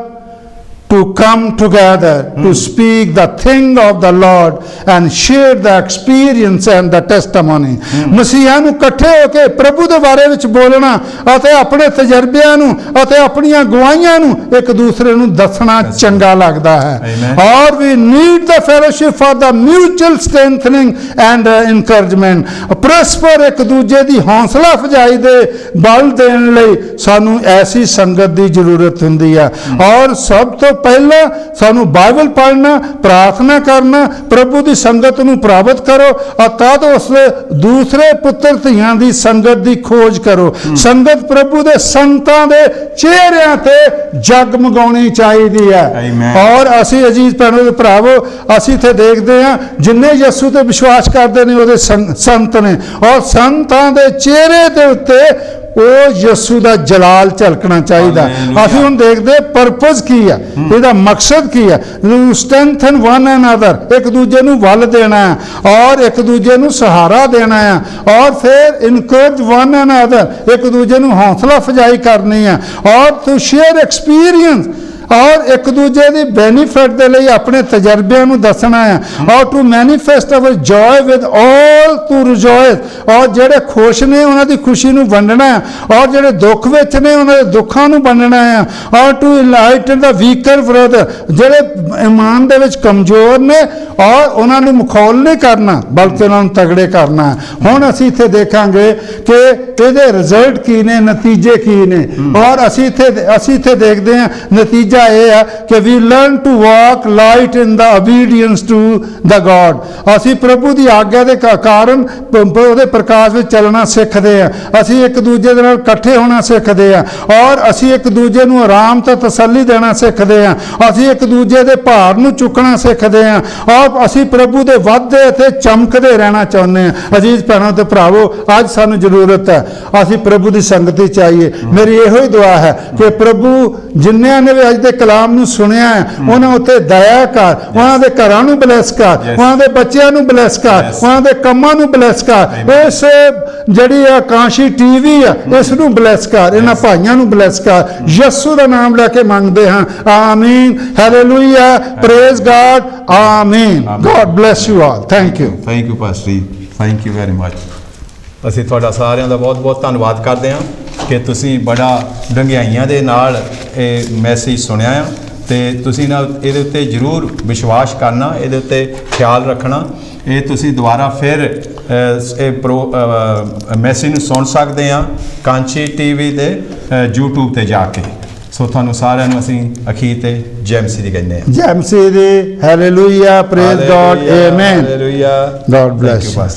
to come together to speak the thing of the Lord and share the experience and the testimony। ਮਸੀਹਾਂ ਨੂੰ ਇਕੱਠੇ ਹੋ ਕੇ ਪ੍ਰਭੂ ਦੇ ਬਾਰੇ ਵਿੱਚ ਬੋਲਣਾ ਅਤੇ ਆਪਣੇ ਤਜਰਬਿਆਂ ਨੂੰ ਅਤੇ ਆਪਣੀਆਂ ਗਵਾਹੀਆਂ ਨੂੰ ਇੱਕ ਦੂਸਰੇ ਨੂੰ ਦੱਸਣਾ ਚੰਗਾ ਲੱਗਦਾ ਹੈ। ਔਰ we need the fellowship for the mutual strengthening and encouragement। ਪਰਸਪਰ ਇੱਕ ਦੂਜੇ ਦੀ ਹੌਸਲਾ ਅਫਜ਼ਾਈ ਦੇ ਬਲ ਦੇਣ ਲਈ ਸਾਨੂੰ ਐਸੀ ਸੰਗਤ ਦੀ ਜ਼ਰੂਰਤ ਹੁੰਦੀ ਹੈ। ਔਰ ਸਭ ਤੋਂ ਪਹਿਲਾਂ ਸਾਨੂੰ ਬਾਈਬਲ ਪੜ੍ਹਨਾ, ਪ੍ਰਾਰਥਨਾ ਕਰਨਾ, ਪ੍ਰਭੂ ਦੀ ਸੰਗਤ ਨੂੰ ਪ੍ਰਾਪਤ ਕਰੋ ਅਤੇ ਉਸ ਦੂਸਰੇ ਪੁੱਤਰ ਧੀਆਂ ਦੀ ਸੰਗਤ ਦੀ ਖੋਜ ਕਰੋ। ਸੰਗਤ ਪ੍ਰਭੂ ਦੇ ਸੰਤਾਂ ਦੇ ਚਿਹਰਿਆਂ ਤੇ ਜਗਮਗਾਉਣੀ ਚਾਹੀਦੀ ਹੈ। ਔਰ ਅਸੀਂ ਅਜੀਜ਼ ਭੈਣੋ ਤੇ ਭਰਾਵੋ, ਅਸੀਂ ਇੱਥੇ ਦੇਖਦੇ ਹਾਂ ਜਿੰਨੇ ਯਿਸੂ ਤੇ ਵਿਸ਼ਵਾਸ ਕਰਦੇ ਨੇ ਉਹਦੇ ਸੰਤ ਨੇ, ਔਰ ਸੰਤਾਂ ਦੇ ਚਿਹਰੇ ਦੇ ਉੱਤੇ ਉਹ ਯਿਸੂ ਦਾ ਜਲਾਲ ਝਲਕਣਾ ਚਾਹੀਦਾ। ਅਸੀਂ ਹੁਣ ਦੇਖਦੇ ਪਰਪਸ ਕੀ ਹੈ, ਇਹਦਾ ਮਕਸਦ ਕੀ ਹੈ। ਸਟਰੈਂਥਨ ਵਨ ਅਨਦਰ, ਇੱਕ ਦੂਜੇ ਨੂੰ ਵੱਲ ਦੇਣਾ ਹੈ ਔਰ ਇੱਕ ਦੂਜੇ ਨੂੰ ਸਹਾਰਾ ਦੇਣਾ ਹੈ, ਔਰ ਫਿਰ ਇਨਕਰੇਜ ਵਨ ਅਨਦਰ, ਇੱਕ ਦੂਜੇ ਨੂੰ ਹੌਸਲਾ ਅਫਜ਼ਾਈ ਕਰਨੀ ਹੈ, ਔਰ ਟੂ ਸ਼ੇਅਰ ਐਕਸਪੀਰੀਅੰਸ, ਔਰ ਇੱਕ ਦੂਜੇ ਦੀ ਬੈਨੀਫਿਟ ਦੇ ਲਈ ਆਪਣੇ ਤਜਰਬਿਆਂ ਨੂੰ ਦੱਸਣਾ ਹੈ, ਔਰ to manifest our joy with all to rejoice, ਔਰ ਜਿਹੜੇ ਖੁਸ਼ ਨੇ ਉਹਨਾਂ ਦੀ ਖੁਸ਼ੀ ਨੂੰ ਵੰਡਣਾ ਹੈ, ਔਰ ਜਿਹੜੇ ਦੁੱਖ ਵਿੱਚ ਨੇ ਉਹਨਾਂ ਦੇ ਦੁੱਖਾਂ ਨੂੰ ਵੰਡਣਾ ਹੈ, ਔਰ ਟੂ ਇਨਲਾਈਟਨ ਦਾ ਵੀਕਰ ਬ੍ਰਦਰ, ਜਿਹੜੇ ਇਮਾਨ ਦੇ ਵਿੱਚ ਕਮਜ਼ੋਰ ਨੇ ਔਰ ਉਹਨਾਂ ਨੂੰ ਮਖੌਲ ਨਹੀਂ ਕਰਨਾ ਬਲਕਿ ਉਹਨਾਂ ਨੂੰ ਤਗੜੇ ਕਰਨਾ ਹੈ। ਹੁਣ ਅਸੀਂ ਇੱਥੇ ਦੇਖਾਂਗੇ ਕਿ ਇਹਦੇ ਰਿਜ਼ਲਟ ਕੀ ਨੇ, ਨਤੀਜੇ ਕੀ ਨੇ, ਔਰ ਅਸੀਂ ਇੱਥੇ ਦੇਖਦੇ ਹਾਂ ਨਤੀਜਾ ਇਹ ਹੈ ਕਿ we learn to walk light in the obedience to the God. ਅਸੀਂ ਪ੍ਰਭੂ ਦੀ ਆਗਿਆ ਦੇ ਕਾਰਨ ਉਹਦੇ ਪ੍ਰਕਾਸ਼ ਵਿੱਚ ਚੱਲਣਾ ਸਿੱਖਦੇ ਹਾਂ, ਅਸੀਂ ਇੱਕ ਦੂਜੇ ਦੇ ਨਾਲ ਇਕੱਠੇ ਹੋਣਾ ਸਿੱਖਦੇ ਹਾਂ, ਔਰ ਅਸੀਂ ਇੱਕ ਦੂਜੇ ਨੂੰ ਆਰਾਮ ਤੇ ਤਸੱਲੀ ਦੇਣਾ ਸਿੱਖਦੇ ਹਾਂ, ਅਸੀਂ ਇੱਕ ਦੂਜੇ ਦੇ ਭਾਰ ਨੂੰ ਚੁੱਕਣਾ ਸਿੱਖਦੇ ਹਾਂ, ਔਰ ਅਸੀਂ ਪ੍ਰਭੂ ਦੇ ਵਾਅਦੇ ਤੇ ਚਮਕਦੇ ਰਹਿਣਾ ਚਾਹੁੰਦੇ ਹਾਂ। ਅਜੀਜ਼ ਭੈਣੋ ਤੇ ਭਰਾਵੋ, ਅੱਜ ਸਾਨੂੰ ਜ਼ਰੂਰਤ ਹੈ, ਅਸੀਂ ਪ੍ਰਭੂ ਦੀ ਸੰਗਤੀ ਚਾਹੀਏ। ਮੇਰੀ ਇਹੋ ਹੀ ਦੁਆ ਹੈ ਕਿ ਪ੍ਰਭੂ ਜਿੰਨਿਆਂ ਨੇ ਵੀ ਅੱਜ ਦੇ ਕਲਾਮ ਨੂੰ ਸੁਣਿਆ ਹੈ ਉਹਨਾਂ ਉੱਤੇ ਦਇਆ ਕਰ, ਉਹਨਾਂ ਦੇ ਘਰਾਂ ਨੂੰ ਬਲੈਸ ਕਰ, ਉਹਨਾਂ ਦੇ ਬੱਚਿਆਂ ਨੂੰ ਬਲੈਸ ਕਰ, ਉਹਨਾਂ ਦੇ ਕੰਮਾਂ ਨੂੰ ਬਲੈਸ ਕਰ, ਇਸ ਜਿਹੜੀ ਆਕਾਸ਼ੀ ਟੀਵੀ ਆ ਇਸ ਨੂੰ ਬਲੈਸ ਕਰ, ਇਹਨਾਂ ਭਾਈਆਂ ਨੂੰ ਬਲੈਸ ਕਰ। ਯਿਸੂ ਦਾ ਨਾਮ ਲੈ ਕੇ ਮੰਗਦੇ ਹਾਂ, ਆਮੀਨ, ਹਾਲੇਲੂਇਆ, ਪ੍ਰੇਜ਼ ਗॉड, ਆਮੀਨ। God bless you all. Thank you. Thank you pastor ਜੀ, ਥੈਂਕ ਯੂ ਵੈਰੀ ਮਚ। ਅਸੀਂ ਤੁਹਾਡਾ ਸਾਰਿਆਂ ਦਾ ਬਹੁਤ ਬਹੁਤ ਧੰਨਵਾਦ ਕਰਦੇ ਹਾਂ ਕਿ ਤੁਸੀਂ ਬੜਾ ਡੰਗਿਆਈਆਂ ਦੇ ਨਾਲ ਇਹ ਮੈਸੇਜ ਸੁਣਿਆ ਆ, ਤੇ ਤੁਸੀਂ ਨਾ ਇਹਦੇ ਉੱਤੇ ਜ਼ਰੂਰ ਵਿਸ਼ਵਾਸ ਕਰਨਾ, ਇਹਦੇ ਉੱਤੇ ਖਿਆਲ ਰੱਖਣਾ। ਇਹ ਤੁਸੀਂ ਦੁਬਾਰਾ ਫਿਰ ਇਹ ਮੈਸੇਜ ਨੂੰ ਸੁਣ ਸਕਦੇ ਆ ਕਾਂਚੀ ਟੀਵੀ ਤੇ YouTube ਤੇ ਜਾ ਕੇ। ਸੋ ਤੁਹਾਨੂੰ ਸਾਰਿਆਂ ਨੂੰ ਅਸੀਂ ਅਖੀਰ ਤੇ ਜੈ ਮਸੀਹ ਦੀ ਕਹਿੰਦੇ ਹਾਂ। ਜੈ ਮਸੀਹ ਦੀ, hallelujah, praise god, amen. Hallelujah, God bless you.